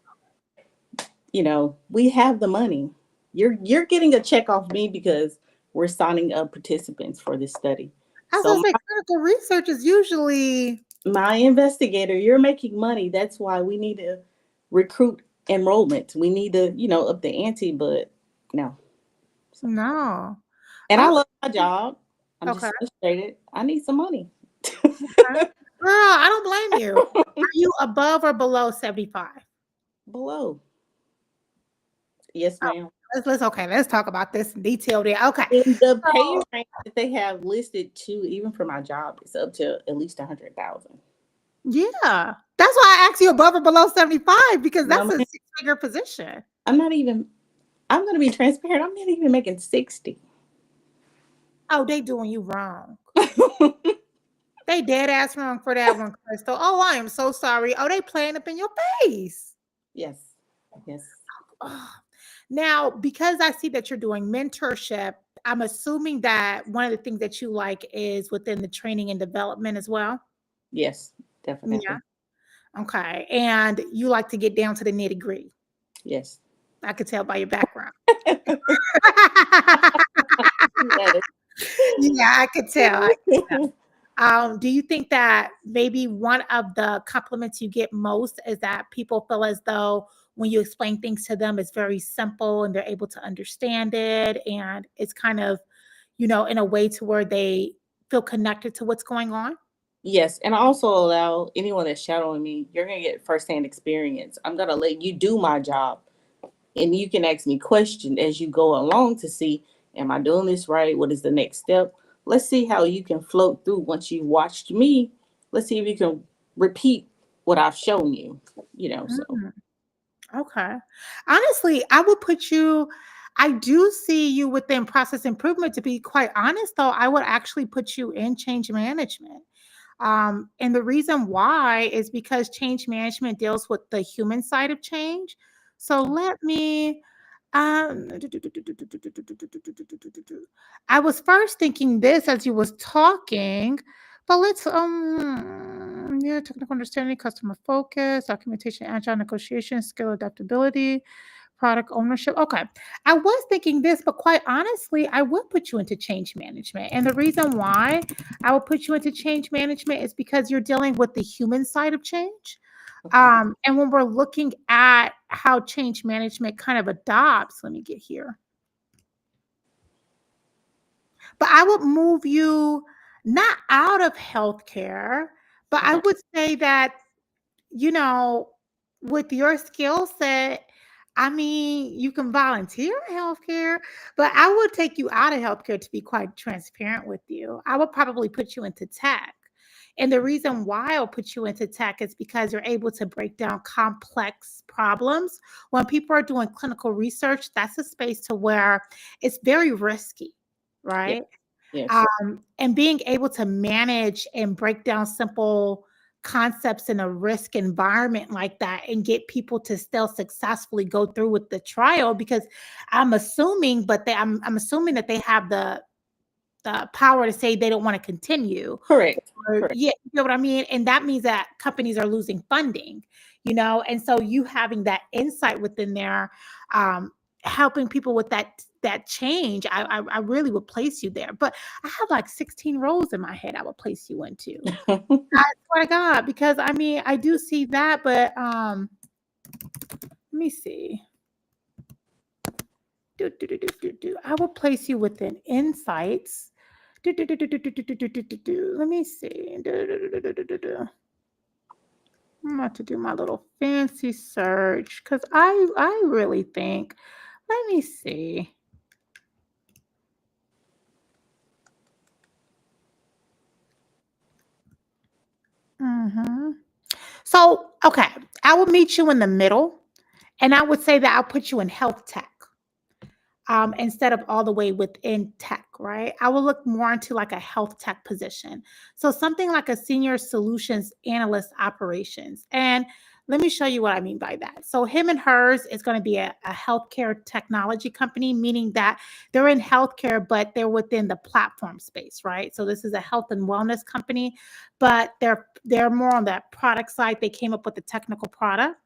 you know, we have the money. You're getting a check off me because we're signing up participants for this study.
I was gonna say clinical research is usually
my investigator. You're making money. That's why we need to recruit enrollment. We need to, up the ante, but no.
No.
And I love my job. I'm just frustrated. I need some money.
Girl, I don't blame you. Are you above or below 75?
Below. Yes, ma'am.
Let's talk about this in detail there. Okay.
And the pay range that they have listed too, even for my job, is up to at least 100,000.
Yeah. That's why I asked you above or below 75, because that's a 6-figure position.
I'm gonna be transparent. I'm not even making 60.
Oh, they doing you wrong. They dead ass wrong for that one, Crystal. Oh, I am so sorry. Oh, they playing up in your face.
Yes.
Oh. Now, because I see that you're doing mentorship I'm assuming that one of the things that you like is within the training and development as well.
Yes, definitely.
Yeah. Okay. And you like to get down to the nitty gritty.
Yes.
I could tell by your background.
Yes.
Yeah, I could tell. Do you think that maybe one of the compliments you get most is that people feel as though when you explain things to them, it's very simple and they're able to understand it, and it's kind of, in a way to where they feel connected to what's going on?
Yes, and I also allow anyone that's shadowing me, you're gonna get firsthand experience. I'm gonna let you do my job, and you can ask me questions as you go along to see, am I doing this right? What is the next step? Let's see how you can float through once you watched me. Let's see if you can repeat what I've shown you. So
Mm, okay. Honestly, I do see you within process improvement. To be quite honest, though, I would actually put you in change management. And the reason why is because change management deals with the human side of change. So let me. I was first thinking this as you was talking, but let's yeah, technical understanding, customer focus, documentation, agile negotiation, skill adaptability, product ownership. Okay. I was thinking this, but quite honestly, I would put you into change management. And the reason why I will put you into change management is because you're dealing with the human side of change.
okay.
And when we're looking at how change management kind of adopts, let me get here. But I would move you not out of healthcare, but I
Okay.
would say that, you know, with your skill set, I mean, you can volunteer in healthcare, but I would take you out of healthcare to be quite transparent with you. I would probably put you into tech. And the reason why I'll put you into tech is because you're able to break down complex problems. When people are doing clinical research, that's a space to where it's very risky,
Yes.
right?
Yes.
And being able to manage and break down simple concepts in a risk environment like that and get people to still successfully go through with the trial, because I'm assuming that they have the power to say they don't want to continue.
Correct.
Or,
Correct.
yeah, you know what I mean? And that means that companies are losing funding, and so you having that insight within there, um, helping people with that change, I really would place you there. But I have like 16 roles in my head I would place you into. I swear to God, because I mean I do see that, but let me see. I will place you within insights. Let me see. I'm about to do my little fancy search because I really think. Let me see. hmm So, okay, I will meet you in the middle, and I would say that I'll put you in health tech. Instead of all the way within tech, right? I will look more into like a health tech position. So something like a senior solutions analyst operations. And let me show you what I mean by that. So him and hers is going to be a healthcare technology company, meaning that they're in healthcare, but they're within the platform space, right? So this is a health and wellness company, but they're more on that product side. They came up with a technical product.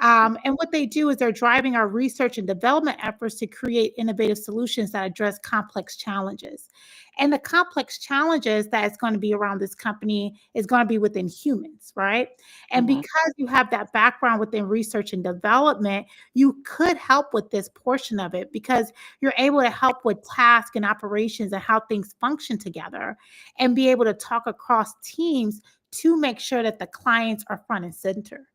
And what they do is they're driving our research and development efforts to create innovative solutions that address complex challenges. And the complex challenges that is going to be around this company is going to be within humans, right? And
Mhm.
because you have that background within research and development, you could help with this portion of it because you're able to help with task and operations and how things function together and be able to talk across teams to make sure that the clients are front and center,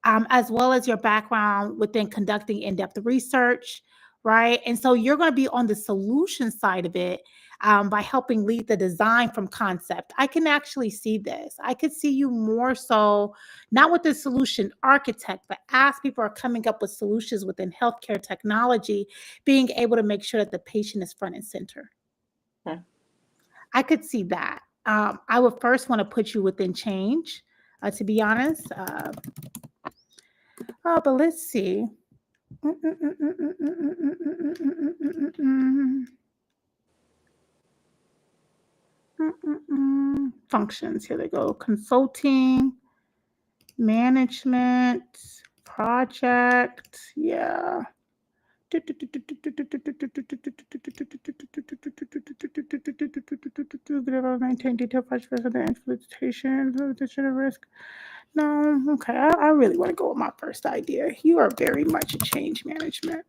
as well as your background within conducting in-depth research, right? And so you're going to be on the solution side of it, by helping lead the design from concept. I can actually see this. I could see you more so, not with the solution architect, but as people are coming up with solutions within healthcare technology, being able to make sure that the patient is front and center.
Okay.
I could see that. I would first want to put you within change, to be honest. But let's see. functions. Here they go. Consulting, management, project. Yeah. Maintain detailed project for the implementation of risk. No, okay. I really want to go with my first idea. You are very much a change management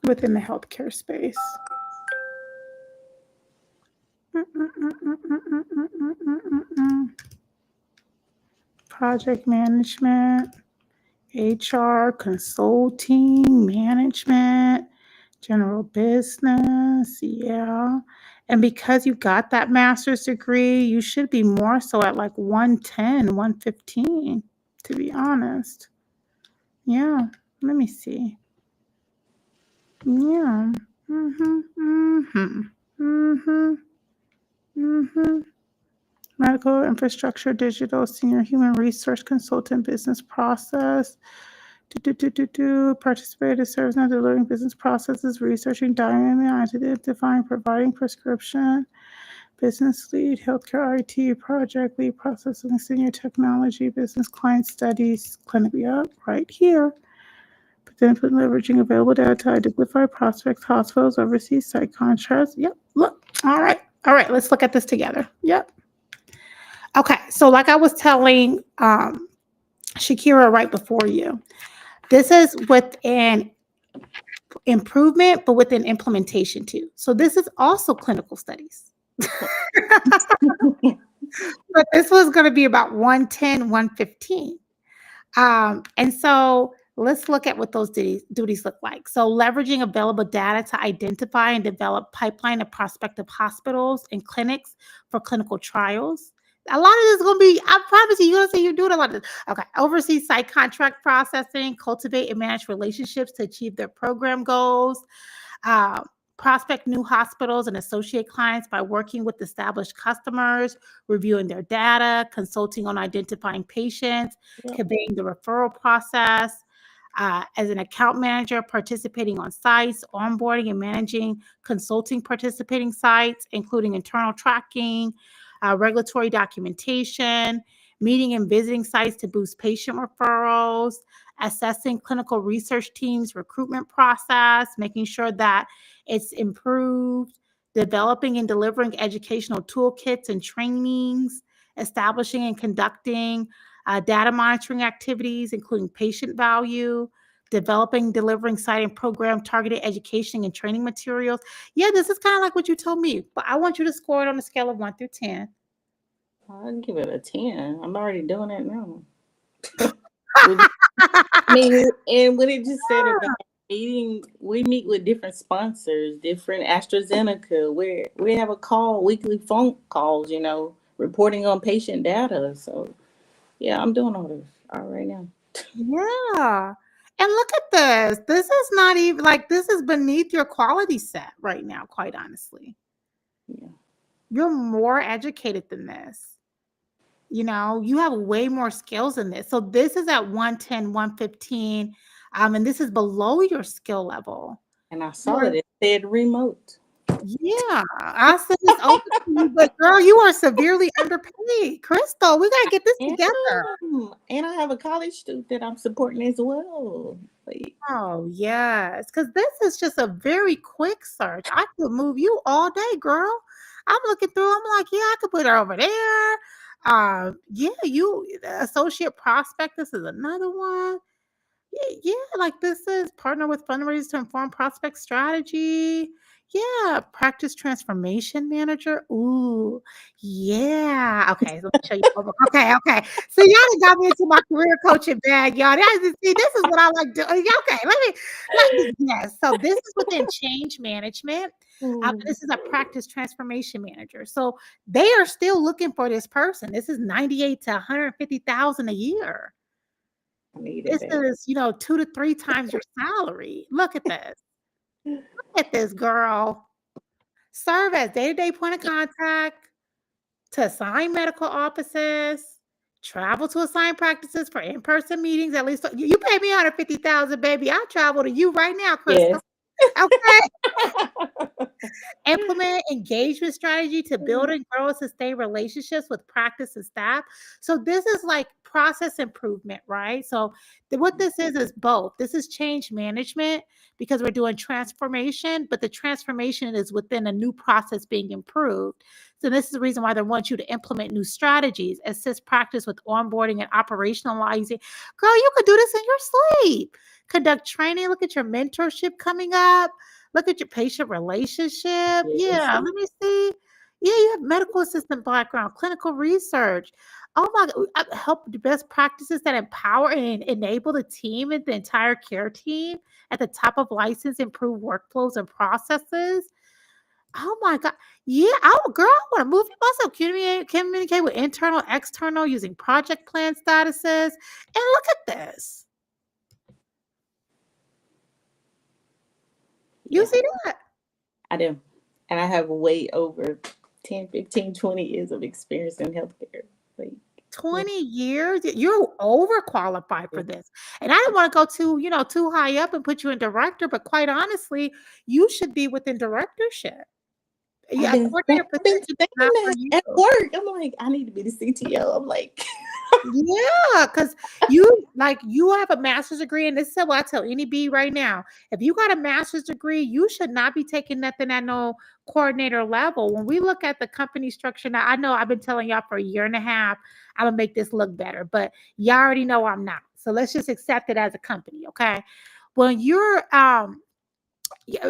within the healthcare space. Project management, HR, consulting, management, general business. Yeah. And because you got that master's degree, you should be more so at like 110, 115, to be honest. Yeah. Let me see. Yeah. Medical infrastructure, digital, senior human resource consultant, business process. Participated serves in delivering business processes, researching, identifying, providing prescription, business lead, healthcare IT, project lead, processing, senior technology, business client studies, clinic, right here. But then leveraging available data to identify prospects, hospitals, overseas site contracts. Yep, look, all right, let's look at this together. Yep. Okay, so like I was telling Shakira right before you, this is with an improvement, but with an implementation too. So this is also clinical studies. But this was going to be about 110, 115. And so let's look at what those duties look like. So leveraging available data to identify and develop pipeline of prospective hospitals and clinics for clinical trials. A lot of this is going to be, I promise you're going to say you're doing a lot of this. Okay. Oversee site contract processing, cultivate and manage relationships to achieve their program goals. Prospect new hospitals and associate clients by working with established customers, reviewing their data, consulting on identifying patients, conveying the referral process. As an account manager, participating on sites, onboarding and managing consulting participating sites, including internal tracking, regulatory documentation, meeting and visiting sites to boost patient referrals, assessing clinical research teams' recruitment process, making sure that it's improved, developing and delivering educational toolkits and trainings, establishing and conducting data monitoring activities, including patient value, developing, delivering, site and program targeted education and training materials. Yeah, this is kind of like what you told me, but I want you to score it on a scale of 1 through 10.
I'd give it a 10. I'm already doing it now. I mean, and what it just said about meeting, we meet with different sponsors, different AstraZeneca. We have a call, weekly phone calls, reporting on patient data. So, yeah, I'm doing all this right now.
Yeah. And look at this. This is not even like this is beneath your quality set right now, quite honestly.
Yeah.
You're more educated than this. You have way more skills than this. So this is at 110, 115, and this is below your skill level.
And I saw it said remote.
Yeah, I said it's open to you, but girl, you are severely underpaid. Crystal, we gotta get this together.
And I have a college student that I'm supporting as well.
Oh yes, because this is just a very quick search. I could move you all day, girl. I'm looking through. I'm like, yeah, I could put her over there. Yeah, the associate prospect. This is another one. Yeah, like this is partner with fundraisers to inform prospect strategy. Yeah, practice transformation manager. Ooh, yeah. Okay, so let me show you over. Okay. So y'all done got me into my career coaching bag, y'all. See, this is what I like doing. Okay, yes. So this is within change management. This is a practice transformation manager. So they are still looking for this person. This is 98 to 150,000 a year. This is, 2 to 3 times your salary. Look at this. Look at this, girl. Serve as day-to-day point of contact to assign medical offices, travel to assigned practices for in-person meetings. At least you pay me 150,000, baby. I'll travel to you right now, Crystal.
Yes.
Okay. Implement engagement strategy to build and grow and sustain relationships with practice and staff. So this is like process improvement, right? So what this is both. This is change management because we're doing transformation, but the transformation is within a new process being improved. So this is the reason why they want you to implement new strategies, assist practice with onboarding and operationalizing. Girl, you could do this in your sleep. Conduct training. Look at your mentorship coming up. Look at your patient relationship.
Yes.
Yeah, let me see. Yeah, you have medical assistant background, clinical research. Oh my God, help the best practices that empower and enable the team and the entire care team at the top of license, improve workflows and processes. Oh my God. Yeah, girl, I want to move myself. Communicate with internal, external using project plan statuses. And look at this. You
Yeah,
see that?
I do. And I have way over 10, 15, 20 years of experience in healthcare. Like, yeah,
20 years? You're overqualified
yeah.
for this. And I didn't want to go too high up and put you in director, but quite honestly, you should be within directorship. Yeah, a coordinator
I've been
position is
saying
not for
that
you.
at work. I'm like, I need to be the CTO. I'm like,
Yeah, because you have a master's degree, and this is what I tell any B right now. If you got a master's degree, you should not be taking nothing at no coordinator level. When we look at the company structure now, I know I've been telling y'all for a year and a half, I'm gonna make this look better, but y'all already know I'm not. So let's just accept it as a company, okay? When you're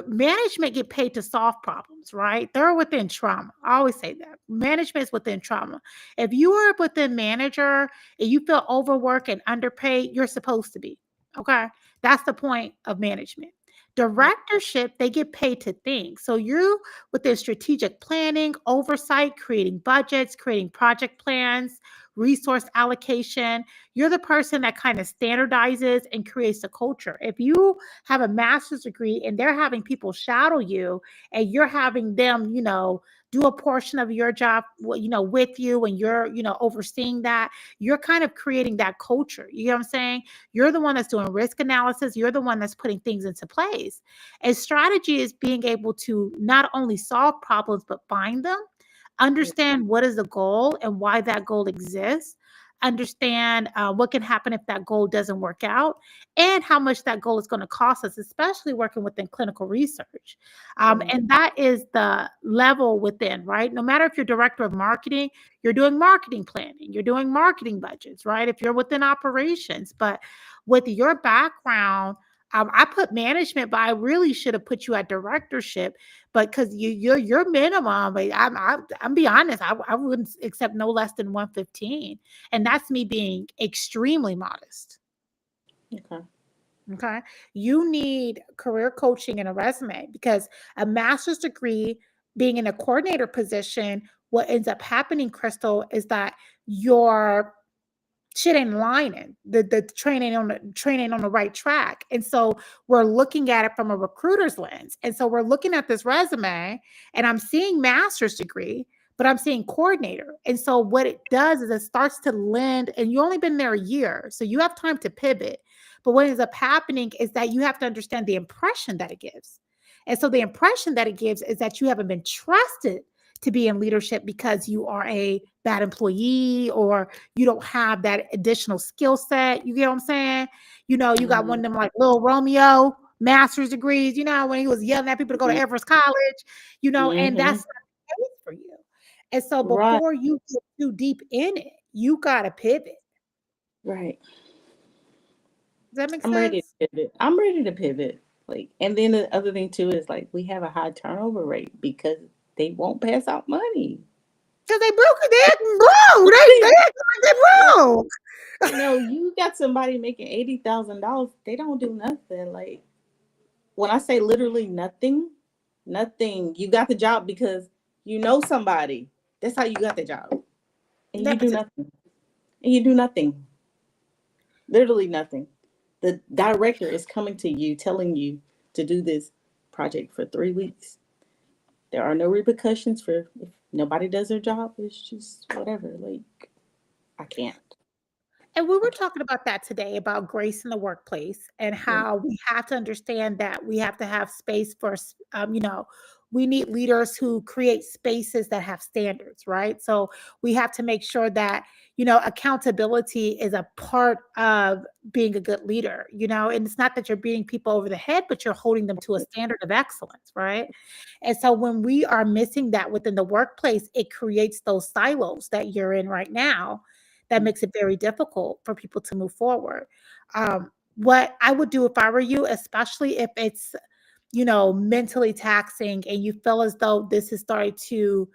management get paid to solve problems, right? They're within trauma. I always say that management is within trauma. If you are within manager and you feel overworked and underpaid, you're supposed to be. Okay. That's the point of management. Directorship, they get paid to think. So you're within strategic planning, oversight, creating budgets, creating project plans, resource allocation. You're the person that kind of standardizes and creates the culture. If you have a master's degree and they're having people shadow you and you're having them, do a portion of your job, with you and you're, overseeing that, you're kind of creating that culture. You know what I'm saying? You're the one that's doing risk analysis. You're the one that's putting things into place. And strategy is being able to not only solve problems, but find them, understand what is the goal and why that goal exists, understand what can happen if that goal doesn't work out, and how much that goal is going to cost us, especially working within clinical research.
Right.
And that is the level within, right? No matter if you're director of marketing, you're doing marketing planning, you're doing marketing budgets, right? If you're within operations, but with your background, I put management, but I really should have put you at directorship. But because your minimum, I'm be honest, I wouldn't accept no less than 115, and that's me being extremely modest.
Okay.
Okay. You need career coaching and a resume because a master's degree, being in a coordinator position, what ends up happening, Crystal, is that your shit ain't lining. The training on the right track. And so we're looking at it from a recruiter's lens. And so we're looking at this resume and I'm seeing master's degree, but I'm seeing coordinator. And so what it does is it starts to lend, and you only been there a year. So you have time to pivot. But what ends up happening is that you have to understand the impression that it gives. And so the impression that it gives is that you haven't been trusted to be in leadership because you are a bad employee or you don't have that additional skill set. You get what I'm saying? You got one of them like little Romeo master's degrees, when he was yelling at people to go to Everest College, and that's
Mm-hmm.
not the case for you. And so
Right.
before you get too deep in it, you got to pivot.
Right.
Does that make
I'm ready
sense?
to pivot. I'm ready to pivot. Like, and then the other thing too is like we have a high turnover rate because they won't pass out money.
Because they broke it. They acting broke. They acting like they broke.
You got somebody making $80,000. They don't do nothing. Like when I say literally nothing, nothing. You got the job because you know somebody. That's how you got the job, and you do
That's
nothing. And you do nothing. Literally nothing. The director is coming to you, telling you to do this project for 3 weeks. There are no repercussions for if nobody does their job. It's just whatever. Like I can't.
And we were talking about that today about grace in the workplace and
Yeah.
how we have to understand that we have to have space for, we need leaders who create spaces that have standards, right? So we have to make sure that, accountability is a part of being a good leader, and it's not that you're beating people over the head, but you're holding them to a standard of excellence, right? And so when we are missing that within the workplace, it creates those silos that you're in right now that makes it very difficult for people to move forward. What I would do if I were you, especially if it's, mentally taxing and you feel as though this is starting to,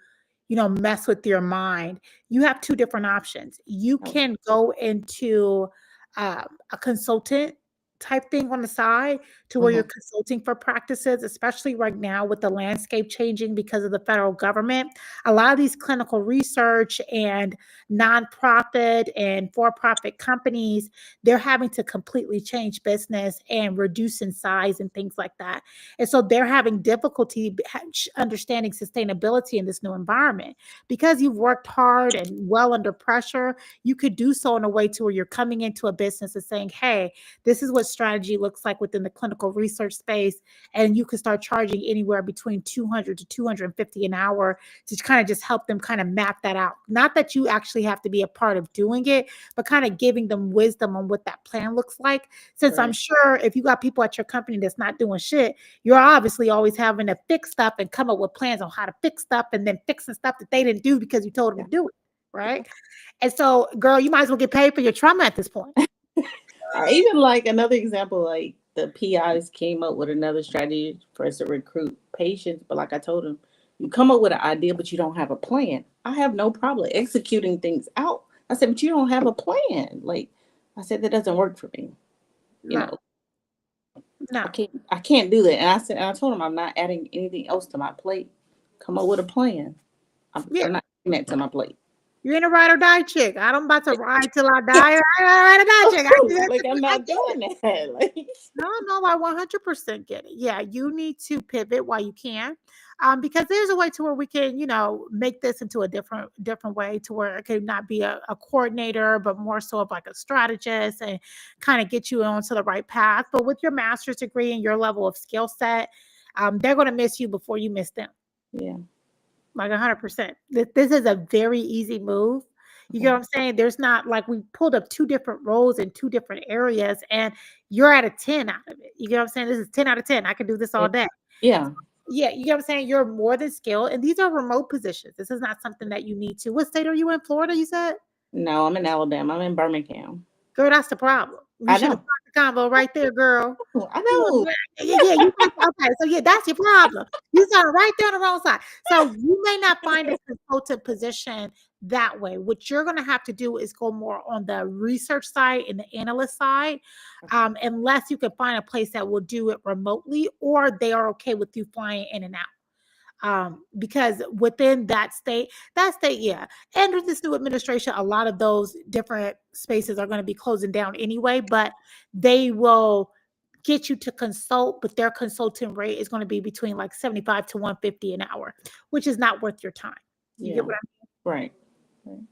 mess with your mind, you have two different options. You
Oh,
can go into a consultant type thing on the side to where you're
mhm.
consulting for practices, especially right now with the landscape changing because of the federal government. A lot of these clinical research and nonprofit and for-profit companies, they're having to completely change business and reduce in size and things like that. And so they're having difficulty understanding sustainability in this new environment. Because you've worked hard and well under pressure, you could do so in a way to where you're coming into a business and saying, hey, this is what strategy looks like within the clinical research space. And you can start charging anywhere between 200 to 250 an hour to kind of just help them kind of map that out. Not that you actually have to be a part of doing it, but kind of giving them wisdom on what that plan looks like. Since I'm
Right.
sure if you got people at your company that's not doing shit, you're obviously always having to fix stuff and come up with plans on how to fix stuff and then fixing stuff that they didn't do because you told them
Yeah.
to do it. Right. And so, girl, you might as well get paid for your trauma at this point.
Or even like another example, like the PIs came up with another strategy for us to recruit patients. But like I told them, you come up with an idea, but you don't have a plan. I have no problem executing things out. I said, but you don't have a plan. Like I said, that doesn't work for me. You
No,
know,
no.
I can't do that. And I said, and I told him I'm not adding anything else to my plate. Come up with a plan.
Yeah.
I'm not adding that to my plate.
You ain't a ride or die chick. I'm about to ride till I die. I ride or die chick.
Like I'm
I
not
get it.
doing that. Like
No, I 100% get it. Yeah, you need to pivot while you can, because there's a way to where we can, make this into a different way to where it could not be a coordinator, but more so of like a strategist and kind of get you onto the right path. But with your master's degree and your level of skill set, they're going to miss you before you miss them.
yeah.
Like 100%. This is a very easy move. You get what I'm saying? There's not like we pulled up two different roles in two different areas, and you're at a 10 out of it. You get what I'm saying? This is 10 out of 10. I can do this
Yeah.
all day.
Yeah.
Yeah, you get what I'm saying? You're more than skilled, and these are remote positions. This is not something that you need to. What state are you in? Florida, you said?
No, I'm in Alabama. I'm in Birmingham.
Girl, that's the problem. You
I
should have
know.
started the combo right there, girl.
I
You know,
know.
okay. So yeah, that's your problem. You started right there on the wrong side. So you may not find a consultant position that way. What you're going to have to do is go more on the research side and the analyst side, unless you can find a place that will do it remotely or they are okay with you flying in and out. Because within that state, yeah. And with this new administration, a lot of those different spaces are going to be closing down anyway, but they will get you to consult, but their consulting rate is going to be between like 75 to 150 an hour, which is not worth your time. You
Yeah.
get what I
Right.
mean?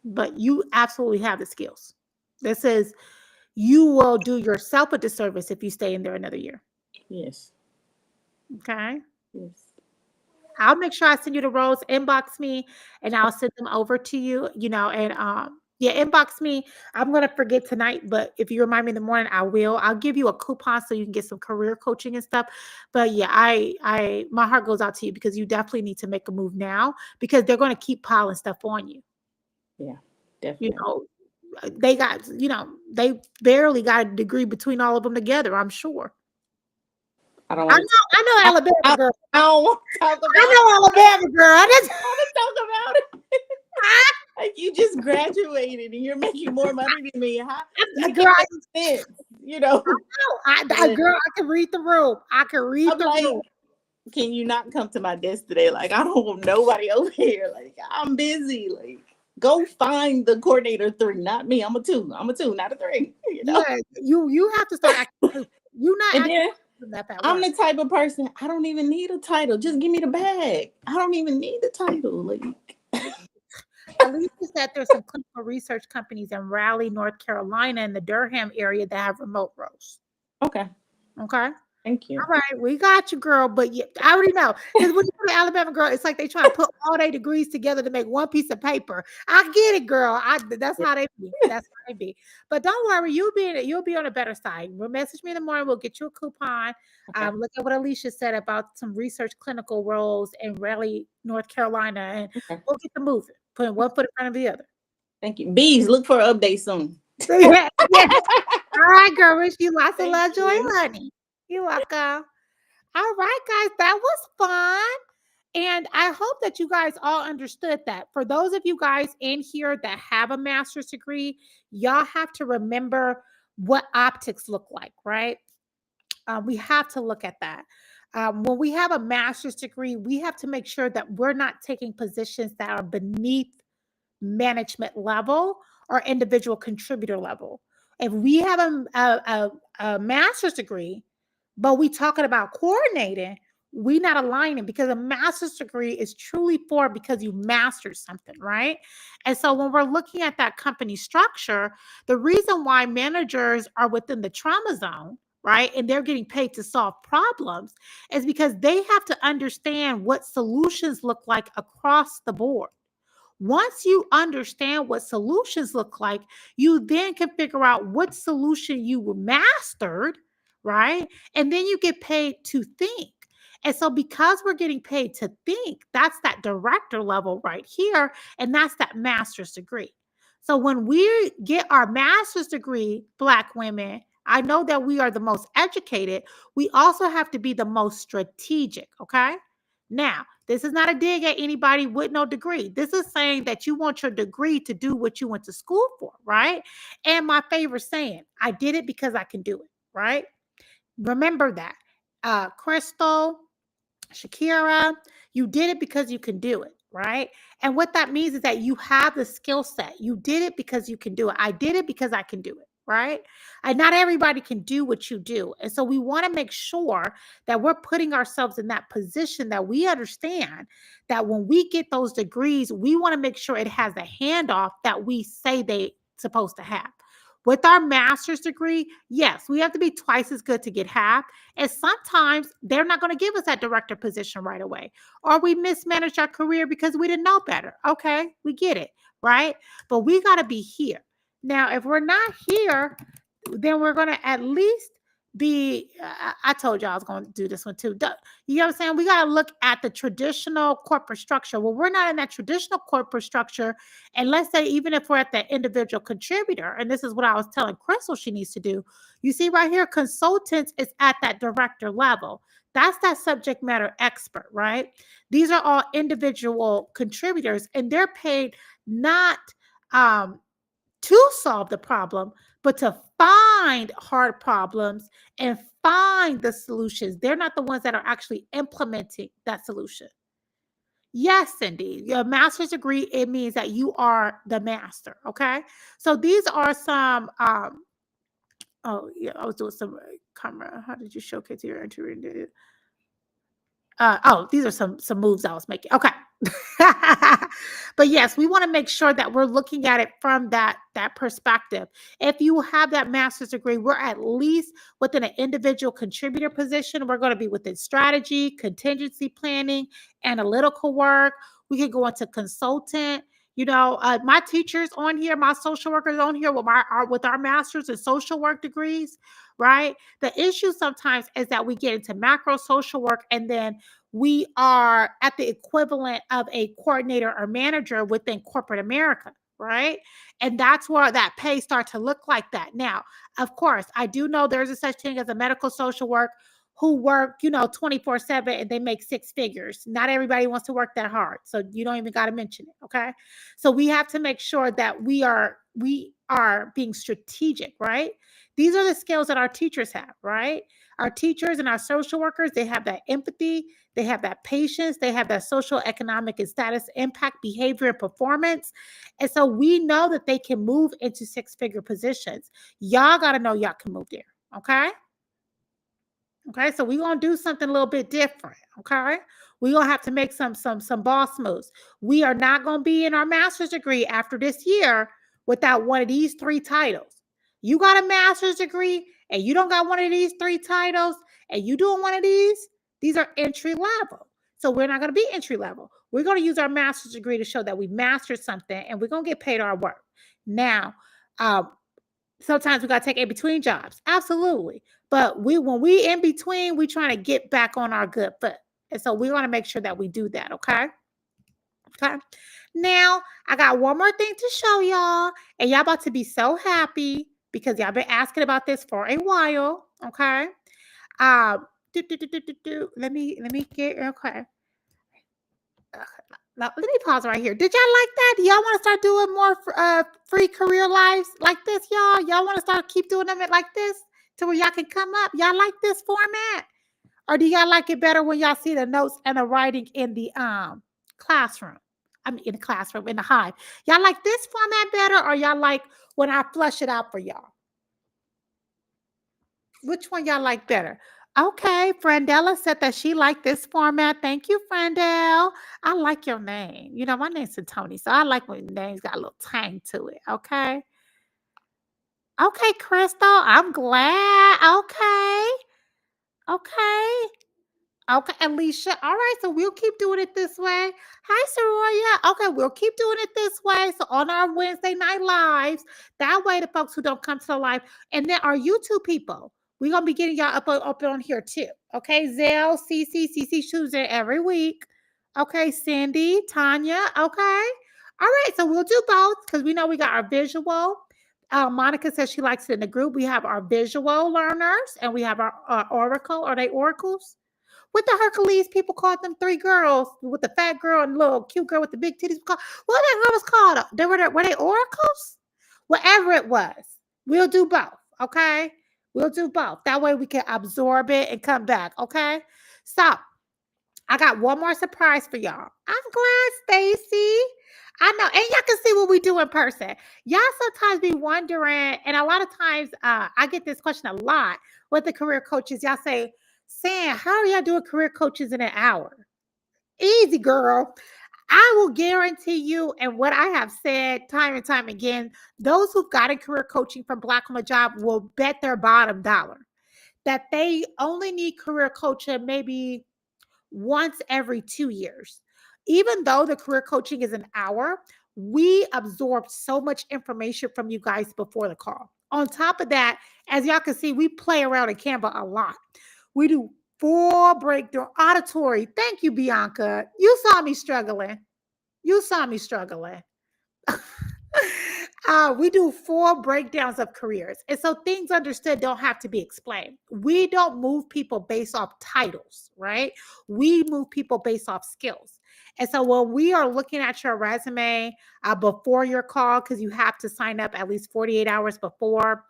But you absolutely have the skills. This is, you will do yourself a disservice if you stay in there another year.
Yes.
Okay.
Yes.
I'll make sure I send you the roles, inbox me, and I'll send them over to you, and yeah, inbox me. I'm gonna forget tonight, but if you remind me in the morning, I will. I'll give you a coupon so you can get some career coaching and stuff. But yeah, my heart goes out to you because you definitely need to make a move now because they're gonna keep piling stuff on you.
Yeah.
You
Definitely.
know, they got, they barely got a degree between all of them together, I'm sure.
I don't
I
want to.
know, I know Alabama girl.
I don't want to talk about
I
it.
know Alabama girl. I just
I want to talk about it. Like you just graduated and you're making more money than me. How make
girl,
it make sense? You know.
girl, I can read the room. I can read
I'm
the
like,
room.
can you not come to my desk today? Like, I don't want nobody over here. Like, I'm busy. Like, go find the coordinator 3, not me. I'm a 2. I'm a 2, not a 3. You know.
Yeah, you have to start acting. You not
And
acting
then
that bad.
I'm the type of person, I don't even need a title. Just give me the bag. I don't even need the title. Like
Alicia said there's some clinical research companies in Raleigh, North Carolina, and the Durham area that have remote roles.
Okay.
Okay.
Thank you.
All right, we got you, girl. But yeah, I already know, because when you go to Alabama, girl, it's like they try to put all their degrees together to make one piece of paper. I get it, girl. That's how they be. That's how they be. But don't worry, you'll be on a better side. We'll message me in the morning. We'll get you a coupon.
Okay.
Look at what Alicia said about some research clinical roles in Raleigh, North Carolina, and
Okay.
we'll get them moving. Putting one foot in front of the other.
Thank you. Bees, look for an update soon.
Yeah. All right, girl. Wish you lots of
Thank
love, joy,
you.
honey. You're welcome. All right, guys, that was fun. And I hope that you guys all understood that. For those of you guys in here that have a master's degree, y'all have to remember what optics look like, right? We have to look at that. When we have a master's degree, we have to make sure that we're not taking positions that are beneath management level or individual contributor level. If we have a master's degree, but we talking about coordinating, we not aligning, because a master's degree is truly for because you mastered something, right? And so when we're looking at that company structure, the reason why managers are within the trauma zone, right, and they're getting paid to solve problems, is because they have to understand what solutions look like across the board. Once you understand what solutions look like, you then can figure out what solution you mastered, right? And then you get paid to think. And so, because we're getting paid to think, that's that director level right here. And that's that master's degree. So, when we get our master's degree, Black women, I know that we are the most educated. We also have to be the most strategic, okay? Now, this is not a dig at anybody with no degree. This is saying that you want your degree to do what you went to school for, right? And my favorite saying, I did it because I can do it, right? Remember that. Crystal, Shakira, you did it because you can do it, right? And what that means is that you have the skill set. You did it because you can do it. I did it because I can do it, right? And not everybody can do what you do. And so we want to make sure that we're putting ourselves in that position, that we understand that when we get those degrees, we want to make sure it has the handoff that we say they supposed to have. With our master's degree, yes, we have to be twice as good to get half. And sometimes they're not going to give us that director position right away. Or we mismanaged our career because we didn't know better. Okay, we get it, right? But we got to be here. Now, if we're not here, then we're going to at least be, I told you I was going to do this one too. You know what I'm saying? We got to look at the traditional corporate structure. Well, we're not in that traditional corporate structure. And let's say, even if we're at the individual contributor, and this is what I was telling Crystal she needs to do. You see right here, consultants is at that director level. That's that subject matter expert, right? These are all individual contributors, and they're paid not to solve the problem, but to find hard problems and find the solutions. They're not the ones that are actually implementing that solution. Yes, Cindy, your master's degree, it means that you are the master. Okay. So these are some, oh yeah, I was doing some camera. How did you showcase your entry? These are some moves I was making. Okay. But yes, we want to make sure that we're looking at it from that perspective. If you have that master's degree, we're at least within an individual contributor position. We're going to be within strategy, contingency planning, analytical work. We could go into consultant. You know, my teachers on here, my social workers on here with our masters in social work degrees, right? The issue sometimes is that we get into macro social work, and then we are at the equivalent of a coordinator or manager within corporate America, right? And that's where that pay starts to look like that. Now, of course, I do know there's a such thing as a medical social work who work, 24/7 and they make six figures. Not everybody wants to work that hard. So you don't even got to mention it. Okay. So we have to make sure that we are being strategic, right? These are the skills that our teachers have, right? Our teachers and our social workers, they have that empathy, they have that patience, they have that social, economic, and status impact, behavior, and performance. And so we know that they can move into six-figure positions. Y'all got to know y'all can move there. Okay. Okay, so we're gonna do something a little bit different. Okay, we're gonna have to make some boss moves. We are not gonna be in our master's degree after this year without one of these three titles. You got a master's degree and you don't got one of these three titles, and you doing one of these are entry level. So we're not gonna be entry level. We're gonna use our master's degree to show that we mastered something, and we're gonna get paid our work. Now, um, sometimes we got to take in between jobs. Absolutely. But when we in between, we trying to get back on our good foot. And so we want to make sure that we do that. Okay. Okay. Now I got one more thing to show y'all, and y'all about to be so happy because y'all been asking about this for a while. Okay. Let me get okay. Now, let me pause right here. Did y'all like that? Do y'all want to start doing more free career lives like this, y'all? Y'all want to start keep doing them like this to where y'all can come up? Y'all like this format? Or do y'all like it better when y'all see the notes and the writing in the classroom? I mean, in the classroom, in the Hive. Y'all like this format better, or y'all like when I flush it out for y'all? Which one y'all like better? Okay, Frandella said that she liked this format. Thank you, Frandell. I like your name. You know, my name's Tony, so I like when names got a little tang to it. Okay. Okay, Crystal. I'm glad. Okay. Okay. Okay, Alicia. All right, so we'll keep doing it this way. Hi, Soraya. Okay, we'll keep doing it this way. So on our Wednesday night lives, that way the folks who don't come to the live, and then our YouTube people, we're gonna be getting y'all up on here too. Okay, Zell, CC shoots in every week. Okay, Cindy, Tanya. Okay, all right. So we'll do both because we know we got our visual. Monica says she likes it in the group. We have our visual learners and we have our oracle. Are they oracles? What the Hercules people called them three girls with the fat girl and the little cute girl with the big titties? What that girl was called? Were they oracles? Whatever it was, we'll do both. Okay, we'll do both. That way we can absorb it and come back. Okay, so I got one more surprise for y'all. I'm glad, Stacy. I know, and y'all can see what we do in person. Y'all sometimes be wondering, and a lot of times I get this question a lot with the career coaches. Y'all say, Sam, how are y'all doing career coaches in an hour? Easy, girl. I will guarantee you, and what I have said time and time again, those who've gotten career coaching from Black on the Job will bet their bottom dollar that they only need career coaching maybe once every 2 years. Even though the career coaching is an hour, we absorb so much information from you guys before the call. On top of that, as y'all can see, we play around in Canva a lot. We do 4 breakdown auditory. Thank you, Bianca. You saw me struggling. You saw me struggling. We do 4 breakdowns of careers. And so things understood don't have to be explained. We don't move people based off titles, right? We move people based off skills. And so when we are looking at your resume before your call, because you have to sign up at least 48 hours before,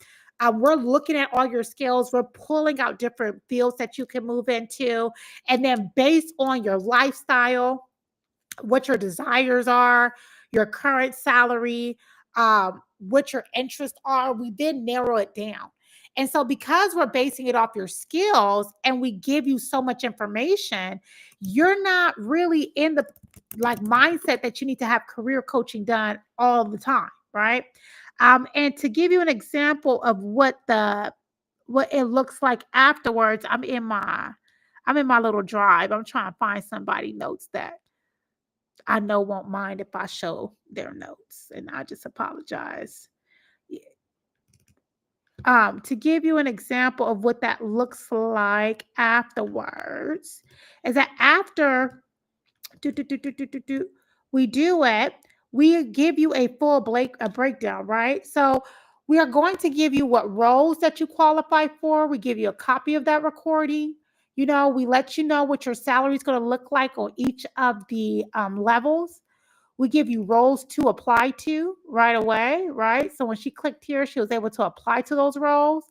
we're looking at all your skills. We're pulling out different fields that you can move into. And then based on your lifestyle, what your desires are, your current salary, what your interests are, we then narrow it down. And so because we're basing it off your skills and we give you so much information, you're not really in the mindset that you need to have career coaching done all the time, right? And to give you an example of what it looks like afterwards, I'm in my little drive. I'm trying to find somebody notes that I know won't mind if I show their notes, and I just apologize. To give you an example of what that looks like afterwards, is that after we do it, we give you a full breakdown, right? So we are going to give you what roles that you qualify for. We give you a copy of that recording. You know, we let you know what your salary is going to look like on each of the levels. We give you roles to apply to right away, right? So when she clicked here, she was able to apply to those roles.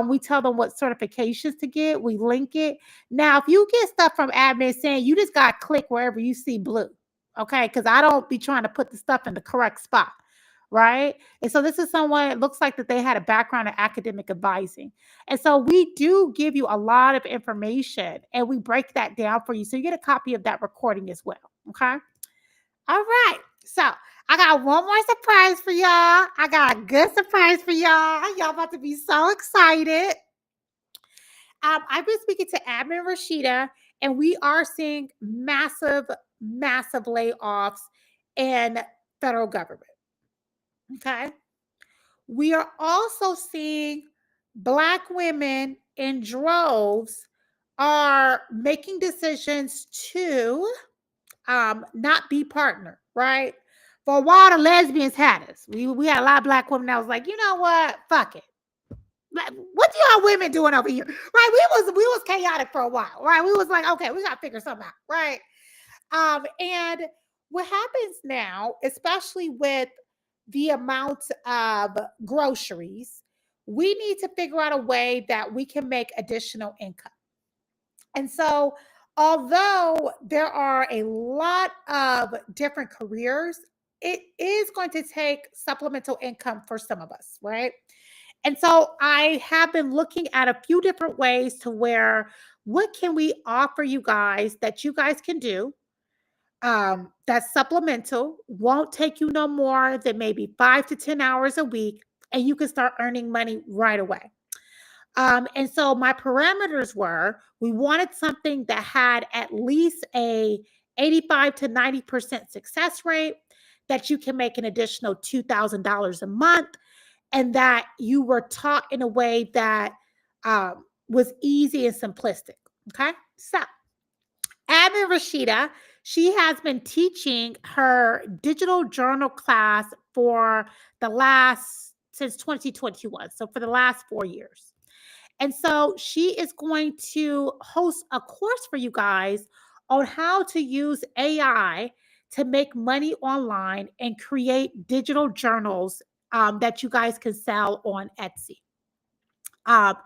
We tell them what certifications to get. We link it. Now, if you get stuff from admin saying you just got to click wherever you see blue, okay? Because I don't be trying to put the stuff in the correct spot, right? And so this is someone, it looks like that they had a background in academic advising. And so we do give you a lot of information and we break that down for you. So you get a copy of that recording as well. Okay. All right. So I got one more surprise for y'all. I got a good surprise for y'all. Y'all about to be so excited. I've been speaking to Admin Rashida, and we are seeing massive, massive layoffs in federal government. Okay. We are also seeing Black women in droves are making decisions to not be partner, right? For a while, the lesbians had us. We had a lot of Black women that was like, you know what? Fuck it. What y'all women doing over here? Right? We was chaotic for a while, right? We was like, okay, we gotta figure something out, right? And what happens now, especially with the amount of groceries, we need to figure out a way that we can make additional income. And so, although there are a lot of different careers, it is going to take supplemental income for some of us, right? And so I have been looking at a few different ways to where what can we offer you guys that you guys can do that's supplemental, won't take you no more than maybe 5 to 10 hours a week, and you can start earning money right away. And so my parameters were we wanted something that had at least a 85 to 90% success rate, that you can make an additional $2,000 a month, and that you were taught in a way that was easy and simplistic. Okay. So, Admin Rashida, she has been teaching her digital journal class for since 2021. So, for the last 4 years. And so she is going to host a course for you guys on how to use AI to make money online and create digital journals that you guys can sell on Etsy. Um,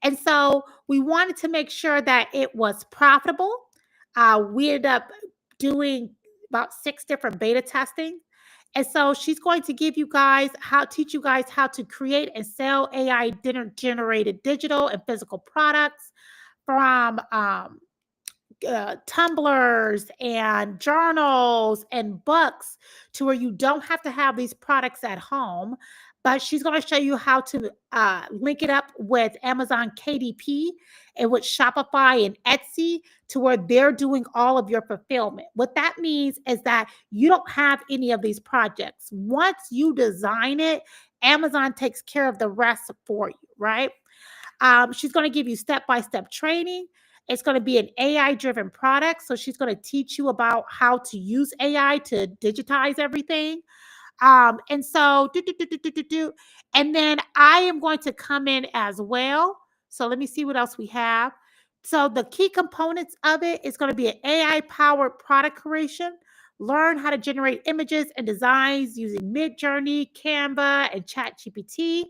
and so we wanted to make sure that it was profitable. We ended up doing about 6 different beta testing. And so she's going to teach you guys how to create and sell AI generated digital and physical products from tumblers and journals and books to where you don't have to have these products at home. But she's going to show you how to link it up with Amazon KDP and with Shopify and Etsy to where they're doing all of your fulfillment. What that means is that you don't have any of these projects. Once you design it, Amazon takes care of the rest for you, right? She's going to give you step-by-step training. It's going to be an AI-driven product. So she's going to teach you about how to use AI to digitize everything. And so, and then I am going to come in as well. So let me see what else we have. So the key components of it is going to be an AI-powered product creation. Learn how to generate images and designs using Midjourney, Canva, and ChatGPT.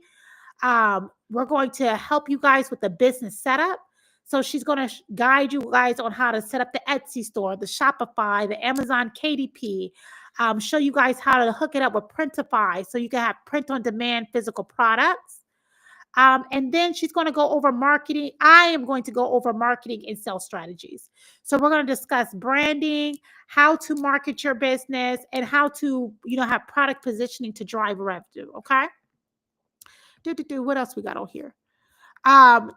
We're going to help you guys with the business setup. So she's going to guide you guys on how to set up the Etsy store, the Shopify, the Amazon KDP, show you guys how to hook it up with Printify so you can have print on demand physical products. And then she's going to go over marketing. I am going to go over marketing and sales strategies. So we're going to discuss branding, how to market your business, and how to, have product positioning to drive revenue. Okay. What else we got on here? Hands-on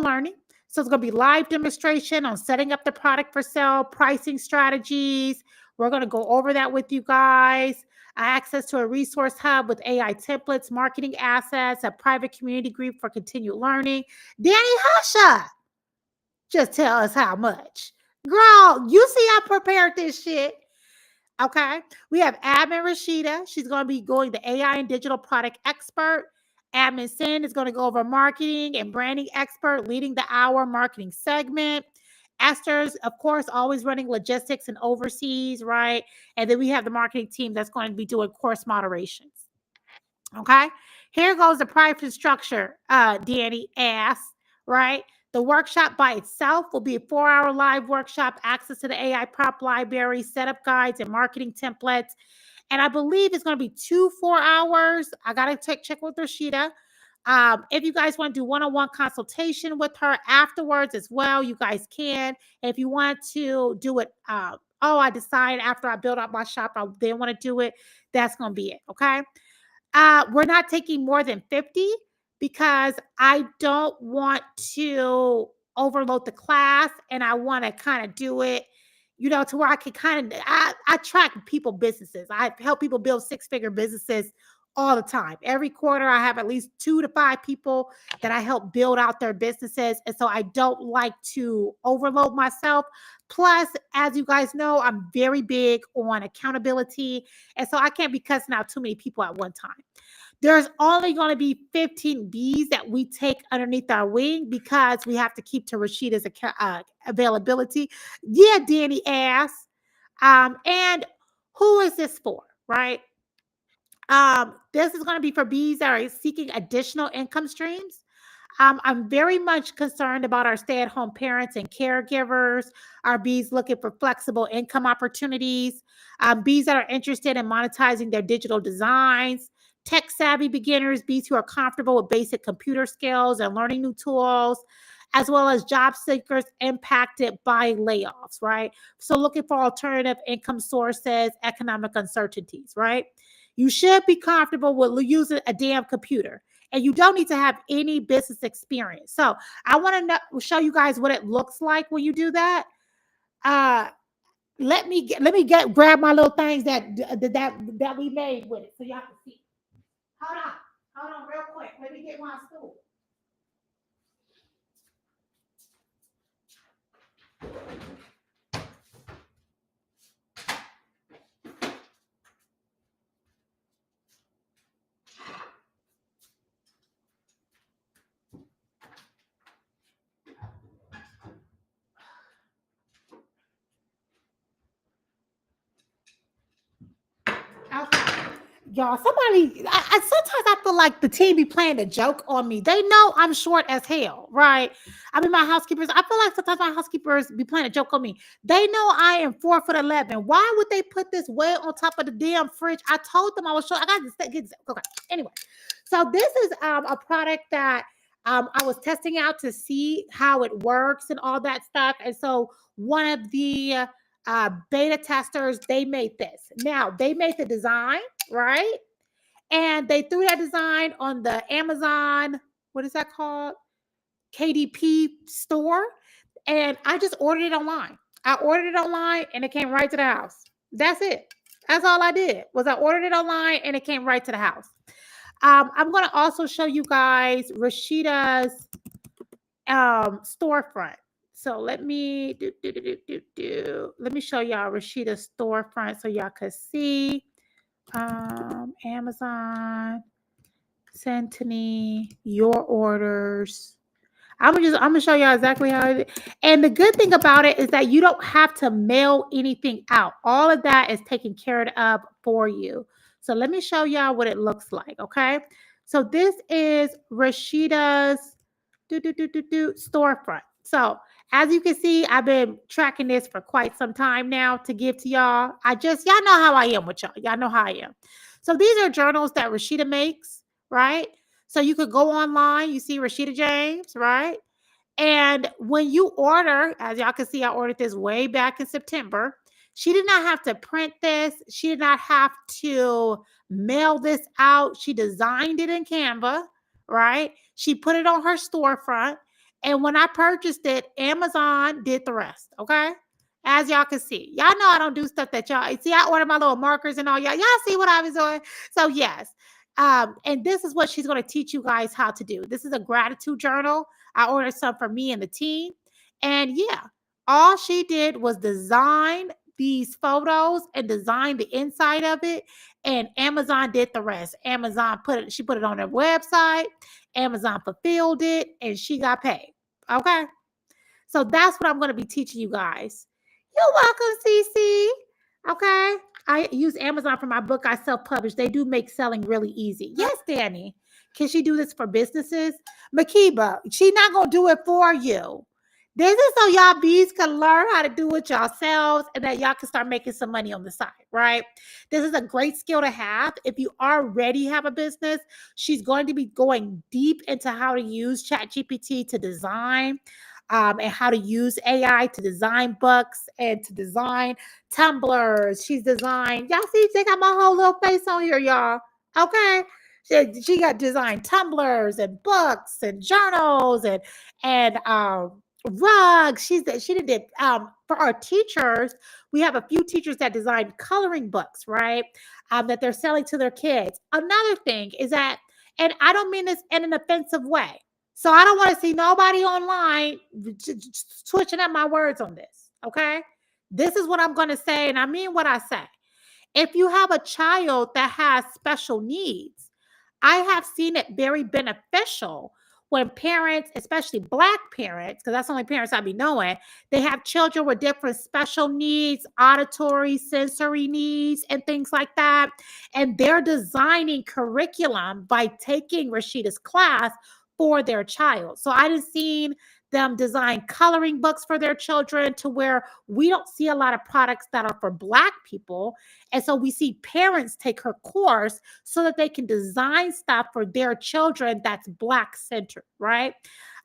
learning. So it's going to be live demonstration on setting up the product for sale, pricing strategies. We're going to go over that with you guys. Access to a resource hub with AI templates, marketing assets, a private community group for continued learning. Danny Husha, just tell us how much. Girl, you see I prepared this shit. Okay. We have Admin Rashida. She's going to be going the AI and digital product expert. Admin Sin is going to go over marketing and branding expert, leading the hour marketing segment. Esther's, of course, always running logistics and overseas, right? And then we have the marketing team that's going to be doing course moderations. Okay. Here goes the pricing structure, Danny asked, right? The workshop by itself will be a 4-hour live workshop, access to the AI prop library, setup guides, and marketing templates. And I believe it's going to be 2 4 hours. I got to check with Rashida. If you guys want to do one-on-one consultation with her afterwards as well, you guys can. If you want to do it, I decided after I build up my shop, I then want to do it. That's going to be it. Okay. We're not taking more than 50 because I don't want to overload the class, and I want to kind of do it, to where I can kind of, I track people businesses. I help people build 6-figure businesses all the time. Every quarter, I have at least 2 to 5 people that I help build out their businesses. And so I don't like to overload myself. Plus, as you guys know, I'm very big on accountability. And so I can't be cussing out too many people at one time. There's only going to be 15 Bs that we take underneath our wing because we have to keep to Rashida's availability. Yeah, Danny asked. And who is this for, right? This is going to be for Bs that are seeking additional income streams. I'm very much concerned about our stay-at-home parents and caregivers, our Bs looking for flexible income opportunities, Bs that are interested in monetizing their digital designs, tech-savvy beginners, Bs who are comfortable with basic computer skills and learning new tools, as well as job seekers impacted by layoffs, right? So looking for alternative income sources, economic uncertainties, right? You should be comfortable with using a damn computer. And you don't need to have any business experience. So I want to show you guys what it looks like when you do that. Let me grab my little things that we made with it so y'all can see. Hold on, real quick. Let me get my stool. Okay. Y'all, sometimes I feel like the team be playing a joke on me. They know I'm short as hell, right? I mean, my housekeepers, I feel like sometimes my housekeepers be playing a joke on me. They know I am 4'11". Why would they put this way on top of the damn fridge? I told them I was short. I got to get okay. Anyway, so this is a product that I was testing out to see how it works and all that stuff. And so one of the beta testers, they made this. Now, they made the design, right? And they threw that design on the Amazon, what is that called? KDP store. And I just ordered it online. I ordered it online and it came right to the house. That's it. That's all I did was I ordered it online and it came right to the house. I'm going to also show you guys Rashida's storefront. So let me let me show y'all Rashida's storefront so y'all can see. Amazon, Centany, your orders. I'm gonna show y'all exactly how it is. And the good thing about it is that you don't have to mail anything out. All of that is taken care of for you. So let me show y'all what it looks like. Okay. So this is Rashida's storefront. So as you can see, I've been tracking this for quite some time now to give to y'all. Y'all know how I am with y'all. Y'all know how I am. So these are journals that Rashida makes, right? So you could go online, you see Rashida James, right? And when you order, as y'all can see, I ordered this way back in September. She did not have to print this. She did not have to mail this out. She designed it in Canva, right? She put it on her storefront. And when I purchased it, Amazon did the rest, okay? As y'all can see. Y'all know I don't do stuff that y'all see. I order my little markers and all y'all. Y'all see what I was doing? So yes. And this is what she's going to teach you guys how to do. This is a gratitude journal. I ordered some for me and the team. And yeah, all she did was design these photos and design the inside of it. And Amazon did the rest. She put it on her website. Amazon fulfilled it and she got paid. Okay. So that's what I'm going to be teaching you guys. You're welcome, Cece. Okay. I use Amazon for my book I self-published. They do make selling really easy. Yes, Danny. Can she do this for businesses? Makiba, she not going to do it for you. This is so y'all bees can learn how to do it yourselves and that y'all can start making some money on the side, right? This is a great skill to have. If you already have a business, she's going to be going deep into how to use ChatGPT to design and how to use AI to design books and to design tumblers. She's designed, y'all see, they got my whole little face on here, y'all. Okay. She got designed tumblers and books and journals and rugs. She did for our teachers. We have a few teachers that design coloring books, right? That they're selling to their kids. Another thing is that, and I don't mean this in an offensive way. So I don't want to see nobody online switching up my words on this. Okay. This is what I'm going to say. And I mean what I say. If you have a child that has special needs, I have seen it very beneficial when parents, especially Black parents, because that's the only parents I be knowing, they have children with different special needs, auditory, sensory needs, and things like that. And they're designing curriculum by taking Rashida's class for their child. So I just seen them design coloring books for their children to where we don't see a lot of products that are for Black people. And so we see parents take her course so that they can design stuff for their children that's Black centered, right?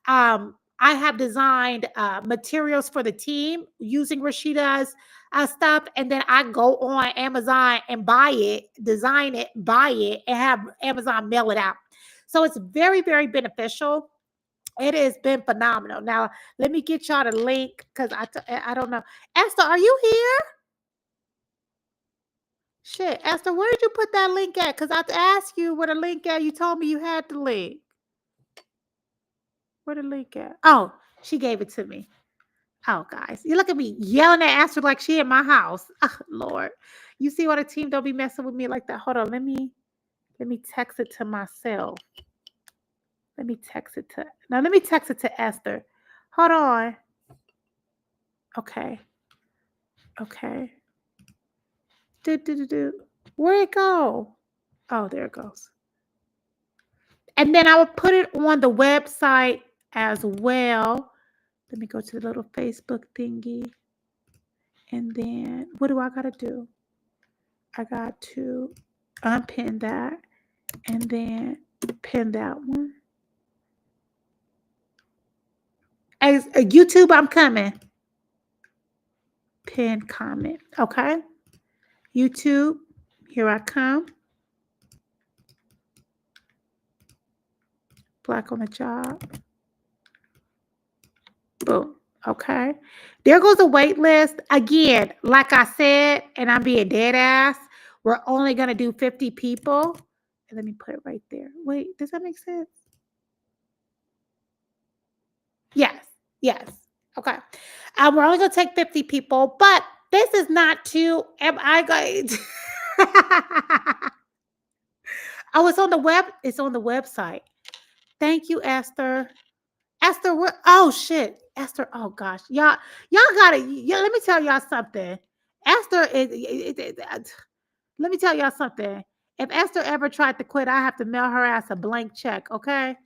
I have designed materials for the team using Rashida's stuff. And then I go on Amazon and buy it, design it, buy it, and have Amazon mail it out. So it's very, very beneficial. It has been phenomenal. Now, let me get y'all the link because I don't know. Esther, are you here? Shit, Esther, where did you put that link at? Because I asked you where the link at. You told me you had the link. Where the link at? Oh, she gave it to me. Oh, guys, you look at me yelling at Esther like she in my house. Oh, Lord, you see why the team don't be messing with me like that? Hold on, let me text it to myself. Let me text it to Esther. Hold on. Okay. Where'd it go? Oh, there it goes. And then I will put it on the website as well. Let me go to the little Facebook thingy. And then what do I got to do? I got to unpin that and then pin that one. As YouTube, I'm coming. Pin comment. Okay. YouTube, here I come. Black on the job. Boom. Okay. There goes a wait list. Again, like I said, and I'm being dead ass, we're only going to do 50 people. And let me put it right there. Wait, does that make sense? Yes. Okay. We're only going to take 50 people, but this is not too. Am I going? Oh, it's on the web. It's on the website. Thank you, Esther. Esther, oh shit, Esther. Oh gosh, y'all gotta. Let me tell y'all something. Esther is. Let me tell y'all something. If Esther ever tried to quit, I have to mail her ass a blank check. Okay.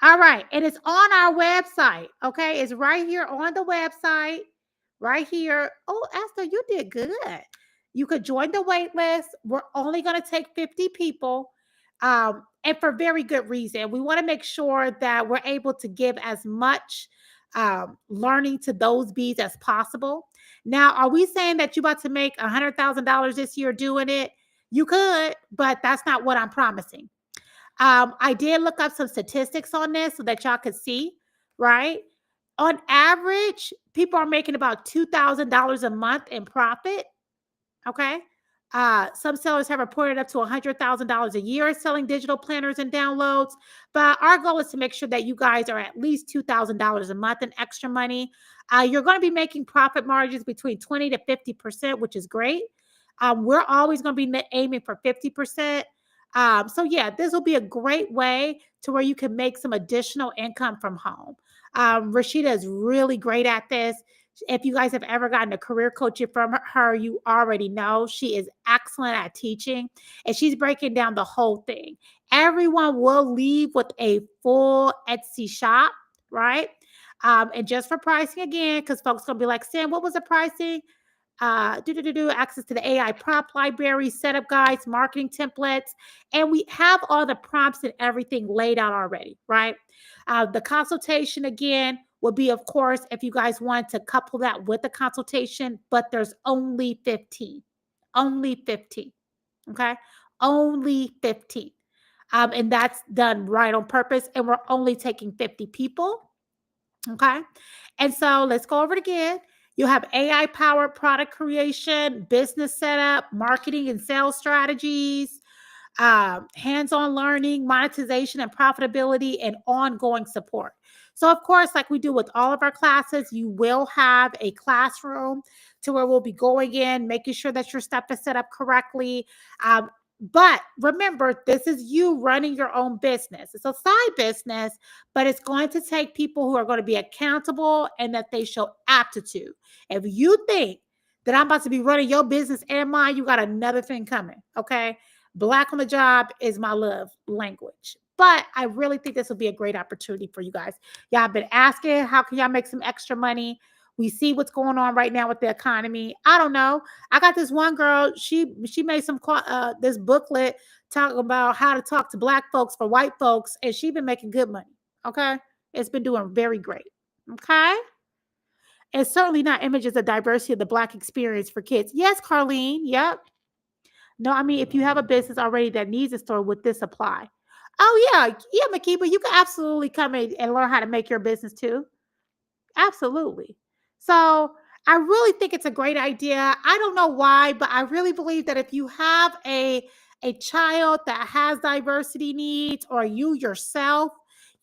All right, and it's on our website. Okay, it's right here on the website. Right here. Oh, Esther, you did good. You could join the wait list. We're only going to take 50 people. And for very good reason. We want to make sure that we're able to give as much learning to those bees as possible. Now, are we saying that you're about to make $100,000 this year doing it? You could, but that's not what I'm promising. I did look up some statistics on this so that y'all could see, right? On average, people are making about $2,000 a month in profit. Okay. Some sellers have reported up to $100,000 a year selling digital planners and downloads. But our goal is to make sure that you guys are at least $2,000 a month in extra money. You're going to be making profit margins between 20 to 50%, which is great. We're always going to be aiming for 50%. So yeah, this will be a great way to where you can make some additional income from home. Rashida is really great at this. If you guys have ever gotten a career coaching from her, you already know she is excellent at teaching, and she's breaking down the whole thing. Everyone will leave with a full Etsy shop, right? And just for pricing again, because folks gonna be like, Sam, what was the pricing? Access to the AI prompt library, setup guides, marketing templates, and we have all the prompts and everything laid out already, right? The consultation again would be, of course, if you guys want to couple that with the consultation, but there's only 15, only 15, okay? Only 15. And that's done right on purpose, and we're only taking 50 people. Okay. And so let's go over it again. You have AI powered product creation, business setup, marketing and sales strategies, hands-on learning, monetization and profitability, and ongoing support. So, of course, like we do with all of our classes, you will have a classroom to where we'll be going in, making sure that your stuff is set up correctly. But remember, this is you running your own business. It's a side business, but it's going to take people who are going to be accountable and that they show aptitude. If you think that I'm about to be running your business and mine, you got another thing coming. Okay. Black on the job is my love language. But I really think this will be a great opportunity for you guys. Y'all have been asking, how can y'all make some extra money? We see what's going on right now with the economy. I don't know. I got this one girl. She made some this booklet talking about how to talk to Black folks for white folks, and she's been making good money. Okay, it's been doing very great. Okay, and certainly not images of diversity of the Black experience for kids. Yes, Carlene. Yep. No, I mean if you have a business already that needs a store, would this apply? Oh yeah, Makiba, you can absolutely come in and learn how to make your business too. Absolutely. So I really think it's a great idea. I don't know why, but I really believe that if you have a child that has diversity needs, or you yourself,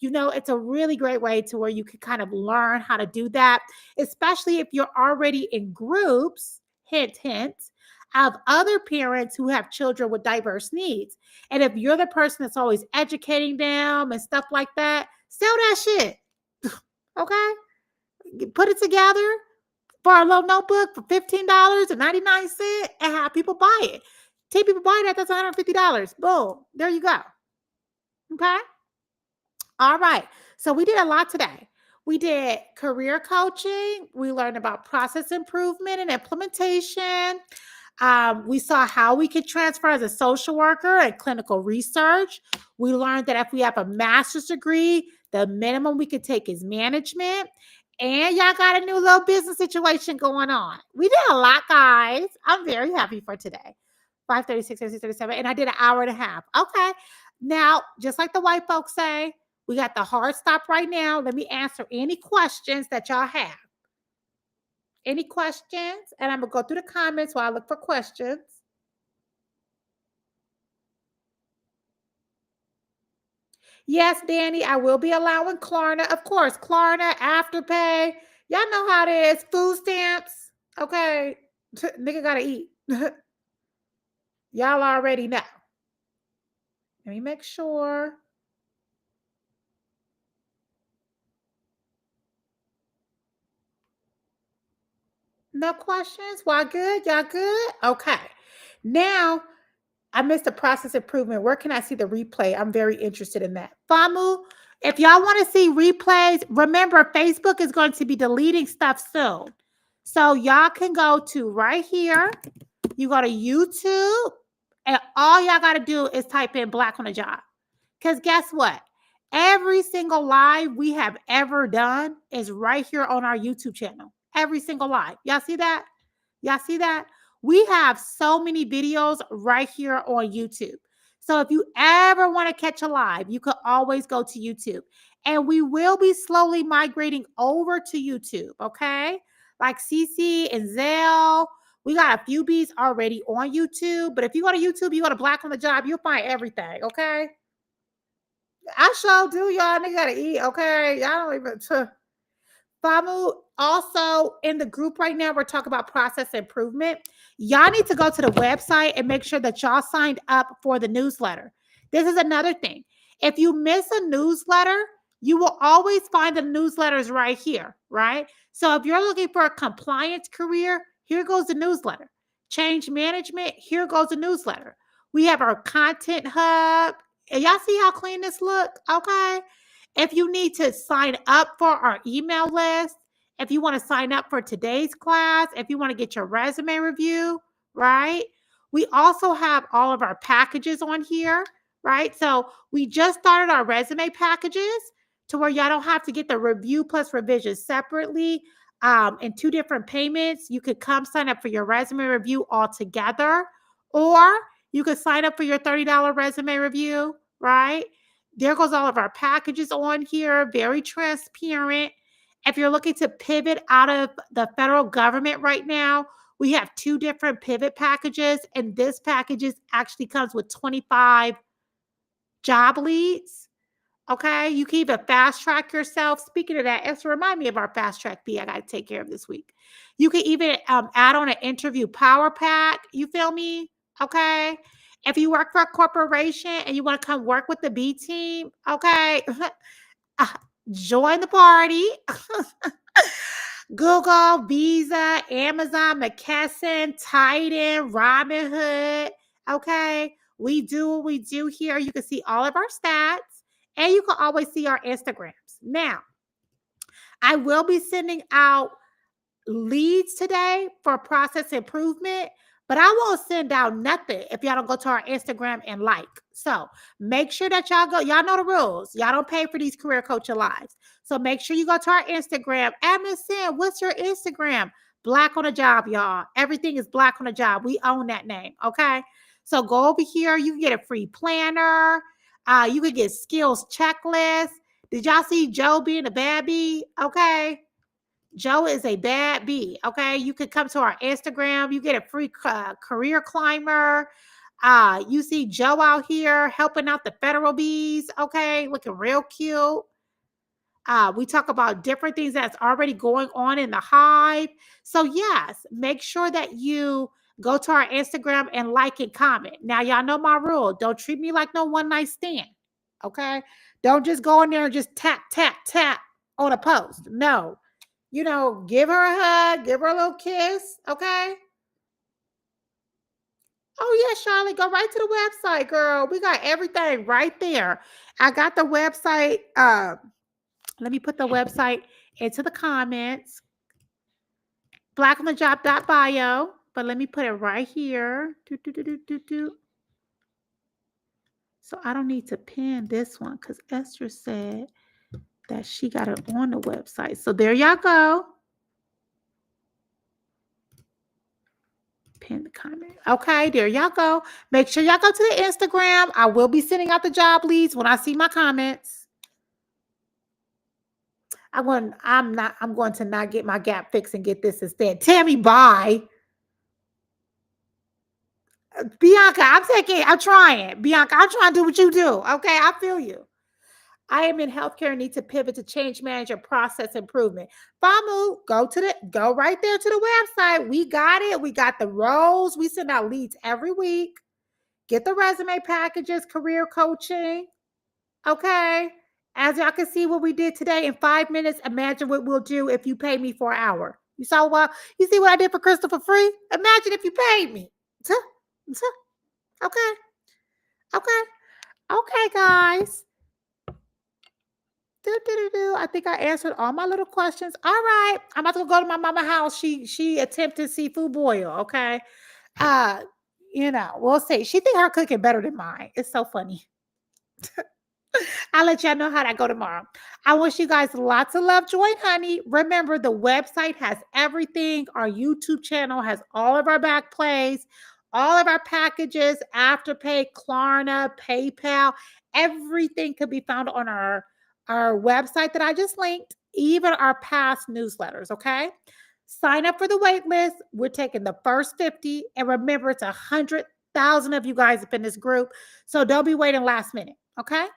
it's a really great way to where you can kind of learn how to do that, especially if you're already in groups, hint, hint, of other parents who have children with diverse needs. And if you're the person that's always educating them and stuff like that, sell that shit. Okay? Put it together for a little notebook for $15.99 and have people buy it. 10 people buy that, that's $150. Boom. There you go. Okay. All right. So we did a lot today. We did career coaching. We learned about process improvement and implementation. We saw how we could transfer as a social worker and clinical research. We learned that if we have a master's degree, the minimum we could take is management. And y'all got a new little business situation going on. We did a lot, guys. I'm very happy for today. 5:36, 36, 37, and I did an hour and a half. Okay. Now, just like the white folks say, we got the hard stop right now. Let me answer any questions that y'all have. Any questions? And I'm going to go through the comments while I look for questions. Yes, Danny, I will be allowing Klarna. Of course, Klarna, Afterpay. Y'all know how it is. Food stamps. Okay. Nigga got to eat. Y'all already know. Let me make sure. No questions? Why good? Y'all good? Okay. Now, I missed the process improvement. Where can I see the replay? I'm very interested in that. Famu, if y'all want to see replays, remember Facebook is going to be deleting stuff soon. So y'all can go to right here. You go to YouTube, and all y'all got to do is type in Black on the Job. Because guess what? Every single live we have ever done is right here on our YouTube channel. Every single live. Y'all see that? Y'all see that? We have so many videos right here on YouTube. So if you ever want to catch a live, you could always go to YouTube. And we will be slowly migrating over to YouTube, okay? Like CC and Zelle. We got a few beats already on YouTube. But if you go to YouTube, you go to Black on the Job, you'll find everything, okay? I sure do, y'all. They gotta eat, okay? Y'all don't even... Famu, also in the group right now, we're talking about process improvement. Y'all need to go to the website and make sure that y'all signed up for the newsletter. This is another thing. If you miss a newsletter, You will always find the newsletters right here, right? So if you're looking for a compliance career, here goes the newsletter. Change management, here goes the newsletter. We have our content hub. And y'all see how clean this look? Okay. If you need to sign up for our email list, if you want to sign up for today's class, if you want to get your resume review, right? We also have all of our packages on here, right? So we just started our resume packages to where y'all don't have to get the review plus revisions separately in 2 different payments. You could come sign up for your resume review all together, or you could sign up for your $30 resume review, right? There goes all of our packages on here, very transparent. If you're looking to pivot out of the federal government right now, we have 2 different pivot packages, and this package actually comes with 25 job leads. Okay, you can even fast track yourself. Speaking of that, it's remind me of our fast track fee I got to take care of this week. You can even add on an interview power pack. You feel me? Okay. If you work for a corporation and you want to come work with the B team, okay, join the party. Google, Visa, Amazon, McKesson, Titan, Robinhood. Okay, we do what we do here. You can see all of our stats. And you can always see our Instagrams. Now, I will be sending out leads today for process improvement, but I won't send out nothing if y'all don't go to our Instagram and like. So make sure that y'all go. Y'all know the rules. Y'all don't pay for these career coaching lives. So make sure you go to our Instagram. Sam, what's your Instagram? Black on a Job, y'all. Everything is Black on a Job. We own that name. Okay. So go over here. You can get a free planner. You can get skills checklists. Did y'all see Joe being a bad bee? Okay. Joe is a bad bee. Okay. You can come to our Instagram. You get a free career climber. You see Joe out here helping out the federal bees. Okay. Looking real cute. We talk about different things that's already going on in the hive. So yes, make sure that you go to our Instagram and like and comment. Now, y'all know my rule. Don't treat me like no one night stand. Okay. Don't just go in there and just tap, tap, tap on a post. No. Give her a hug, give her a little kiss. Okay. Oh, yeah, Charlie, go right to the website, girl. We got everything right there. I got the website. Let me put the website into the comments. blackonthejob.bio. But let me put it right here. So I don't need to pin this one because Esther said that she got it on the website. So there y'all go. Pin the comment. Okay, there y'all go. Make sure y'all go to the Instagram. I will be sending out the job leads when I see my comments. I'm going to not get my gap fixed and get this instead. Tammy, bye. Bianca, I'm trying. Bianca, I'm trying to do what you do. Okay, I feel you. I am in healthcare and need to pivot to change manager process improvement. Famu, go right there to the website. We got it. We got the roles. We send out leads every week. Get the resume packages, career coaching. Okay. As y'all can see what we did today in 5 minutes, imagine what we'll do if you pay me for an hour. You see what I did for Crystal for free? Imagine if you paid me. Okay. Okay, guys. I think I answered all my little questions. All right. I'm about to go to my mama's house. She attempted seafood boil. Okay. We'll see. She think her cooking better than mine. It's so funny. I'll let y'all know how that go tomorrow. I wish you guys lots of love, joy, and honey. Remember, the website has everything. Our YouTube channel has all of our back plays, all of our packages, Afterpay, Klarna, PayPal. Everything could be found on our website that I just linked, even our past newsletters, okay? Sign up for the wait list. We're taking the first 50. And remember, it's 100,000 of you guys up in this group. So don't be waiting last minute, okay?